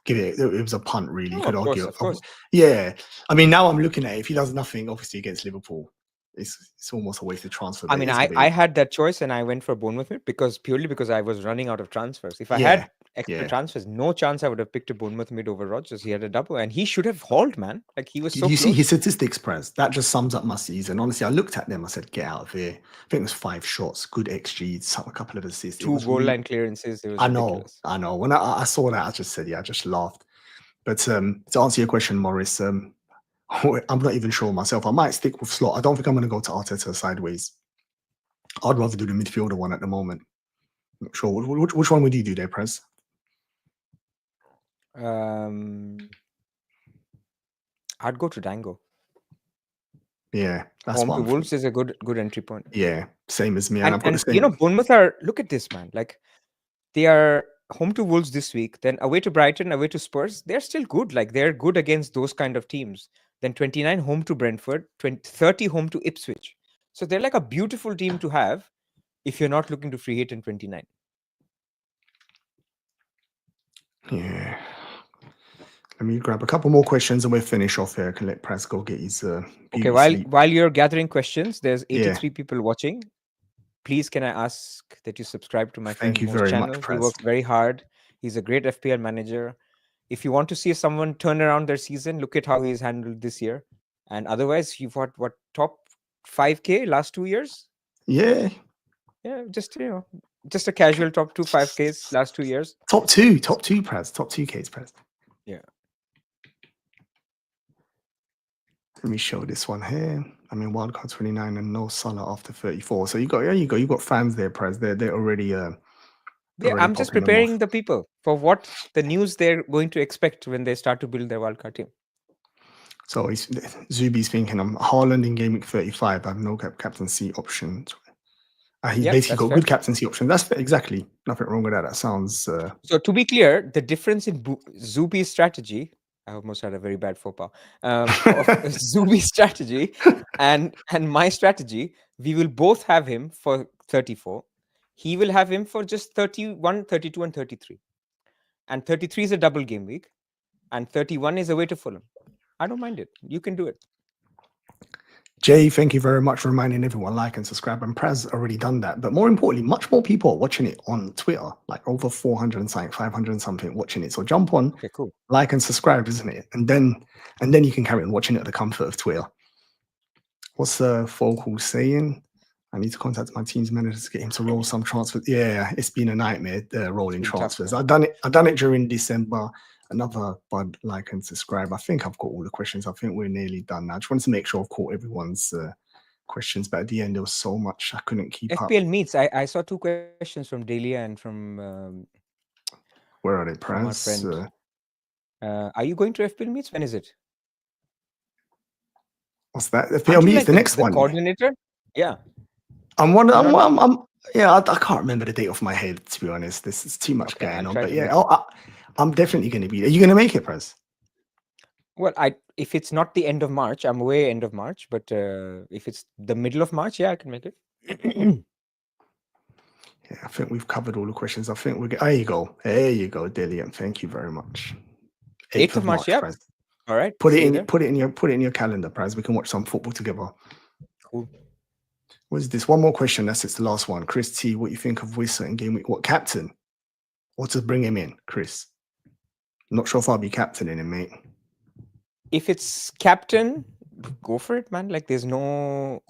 It was a punt, really. You could argue. Of course. Yeah. I mean, now I'm looking at it. If he does nothing, obviously against Liverpool, it's almost a wasted transfer. I mean, I had that choice and I went for Bournemouth mid purely because I was running out of transfers. If I had extra transfers, no chance I would have picked a Bournemouth mid over Rodgers. He had a double and he should have hauled, man. Like, he was so You close. see his statistics, Prez? That just sums up my season. Honestly, I looked at them. I said, get out of here. I think it was 5 shots, good XG, a couple of assists. 2 goal line clearances. It was ridiculous. I know. When I saw that, I just said, I just laughed. But to answer your question, Morris, I'm not even sure myself. I might stick with slot. I don't think I'm going to go to Arteta sideways. I'd rather do the midfielder one at the moment. I'm not sure. Which one would you do there, Prez? I'd go to Dango. Yeah, that's Home to Wolves is a good entry point. Yeah, same as me. And I've got the same. Bournemouth are, look at this, man. Like, they are home to Wolves this week, then away to Brighton, away to Spurs. They're still good. Like, they're good against those kind of teams. Then 29 home to Brentford, 30 home to Ipswich. So they're like a beautiful team to have if you're not looking to free hit in 29. Yeah. Let me grab a couple more questions and we'll finish off here. I can let Pras go get his okay, while you're gathering questions, there's 83 people watching. Please, can I ask that you subscribe to my friend Mo's channel? He works very hard. He's a great FPL manager. If you want to see someone turn around their season, look at how he's handled this year. And otherwise, you've got what, top 5K last 2 years? Yeah. Yeah, just a casual top 2 5Ks last 2 years. Top two, Praz. Top 2Ks, Praz. Yeah. Let me show this one here. I mean, wildcard 29 and no Salah after 34. So you got fans there, Praz. They're already. I'm just preparing the people for what the news they're going to expect when they start to build their wildcard team. So Zubi's thinking, I'm Haaland in game week 35. I have no captaincy option. He's basically got good captaincy options. That's exactly nothing wrong with that. That sounds. So to be clear, the difference in Zubi's strategy, I almost had a very bad faux pas, of Zubi's strategy and my strategy, we will both have him for 34. He will have him for just 31, 32, and 33. And 33 is a double game week. And 31 is away to Fulham. I don't mind it. You can do it. Jay, thank you very much for reminding everyone, like and subscribe. And Praz already done that. But more importantly, much more people are watching it on Twitter, like over 400 and something, 500 and something watching it. So jump on, like and subscribe, isn't it? And then you can carry on watching it at the comfort of Twitter. What's Focal saying? I need to contact my team's manager to get him to roll some transfers. Yeah, it's been a nightmare rolling transfers. I've done it during December. Another bud, like and subscribe. I think I've got all the questions. I think we're nearly done now. I just wanted to make sure I've caught everyone's questions. But at the end, there was so much I couldn't keep up. FPL meets. I saw 2 questions from Delia and from. Where are they, Praz? Are you going to FPL meets? When is it? What's that? FPL meets the next one. Coordinator? Yeah. I can't remember the date off my head, to be honest. This is too much going on. But yeah, I'm definitely going to be there. Are you going to make it, Praz? Well, if it's not the end of March, I'm away end of March. But if it's the middle of March, yeah, I can make it. Yeah, I think we've covered all the questions. I think there you go. There you go, Dillian. Thank you very much. 8th of March, yeah. Praz. All right. Put see you it there. in your calendar, Praz. We can watch some football together. Cool. What is this? One more question. That's it's the last one. Chris T, what you think of Wissa in game week? What captain? Or to bring him in, Chris? I'm not sure if I'll be captaining him, mate. If it's captain, go for it, man. Like there's no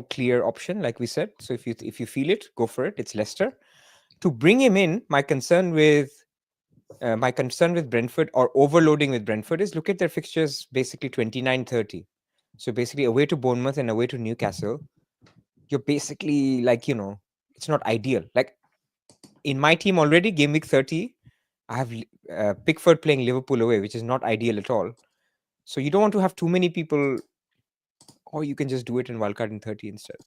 clear option, like we said. So if you feel it, go for it. It's Leicester. To bring him in, my concern with Brentford or overloading with Brentford is look at their fixtures basically 29-30. So basically away to Bournemouth and away to Newcastle. You're basically like, it's not ideal. Like in my team already, game week 30, I have Pickford playing Liverpool away, which is not ideal at all. So you don't want to have too many people, or you can just do it in Wildcard in 30 instead.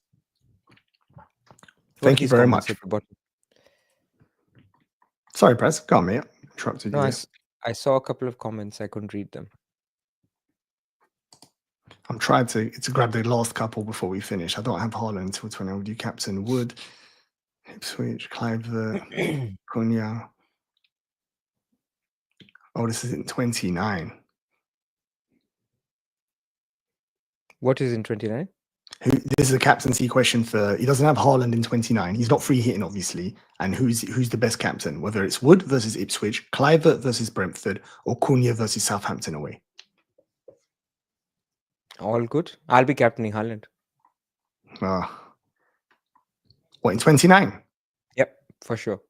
Thank you very much. Sorry, Praz. Go on, mate. Interrupted you. I saw a couple of comments. I couldn't read them. I'm trying to grab the last couple before we finish. I don't have Haaland until 20. I would do Captain Wood, Ipswich, Clive, Cunha. Oh, this is in 29. What is in 29? This is a captaincy question for. He doesn't have Haaland in 29. He's not free hitting, obviously. And who's the best captain? Whether it's Wood versus Ipswich, Clivert versus Brentford, or Cunha versus Southampton away. All good. I'll be captaining Haaland. What, in 29? Yep, for sure.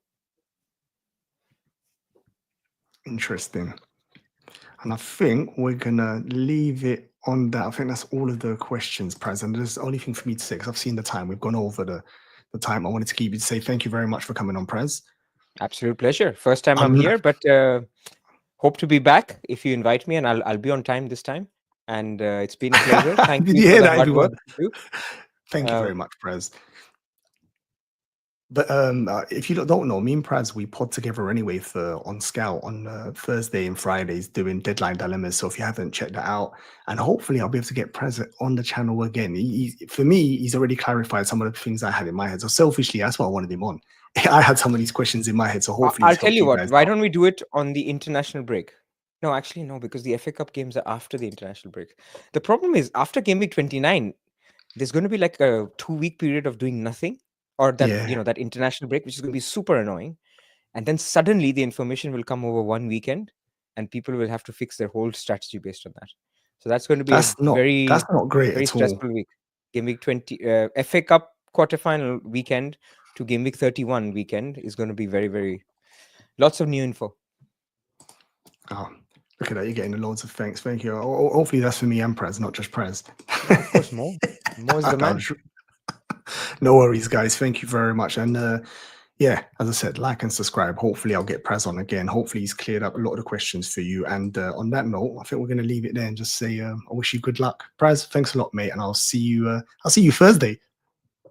Interesting. And I think we're gonna leave it on that. I think that's all of the questions, Praz. And there's the only thing for me to say, because I've seen the time. We've gone over the time. I wanted to keep you to say thank you very much for coming on, Praz. Absolute pleasure. First time I'm here, but hope to be back if you invite me, and I'll be on time this time. And it's been a pleasure. Thank you. Did you hear that, hard work everyone? Thank you very much, Praz. But if you don't know, me and Praz, we pod together anyway on Scout on Thursday and Fridays doing Deadline Dilemmas. So if you haven't checked that out, and hopefully I'll be able to get Praz on the channel again. For me, he's already clarified some of the things I had in my head. So selfishly, that's why I wanted him on. I had some of these questions in my head. So hopefully I'll tell you what, why don't we do it on the international break? No, actually, no, because the FA Cup games are after the international break. The problem is after game week 29, there's going to be like a 2-week period of doing nothing. Or that, that international break, which is going to be super annoying. And then suddenly the information will come over one weekend and people will have to fix their whole strategy based on that. So that's going to be that's not great very at stressful all. week. Game week 20, FA Cup quarterfinal weekend to game week 31 weekend is going to be very, very, lots of new info. Oh, look at that. You're getting loads of thanks. Thank you. Hopefully that's for me and Praz, not just Praz. No, of course, more is the man. No worries, guys. Thank you very much. And yeah, as I said, like and subscribe. Hopefully I'll get Praz on again. Hopefully he's cleared up a lot of the questions for you. And on that note, I think we're going to leave it there and just say I wish you good luck. Praz, thanks a lot, mate. And I'll see you Thursday.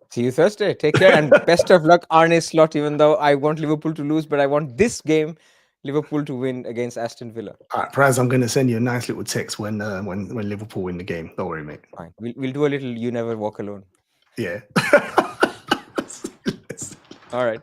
See you Thursday. Take care and best of luck, Arne Slot, even though I want Liverpool to lose, but I want this game, Liverpool to win against Aston Villa. All right, Praz, I'm going to send you a nice little text when Liverpool win the game. Don't worry, mate. Fine. We'll do a little You Never Walk Alone. Yeah. All right.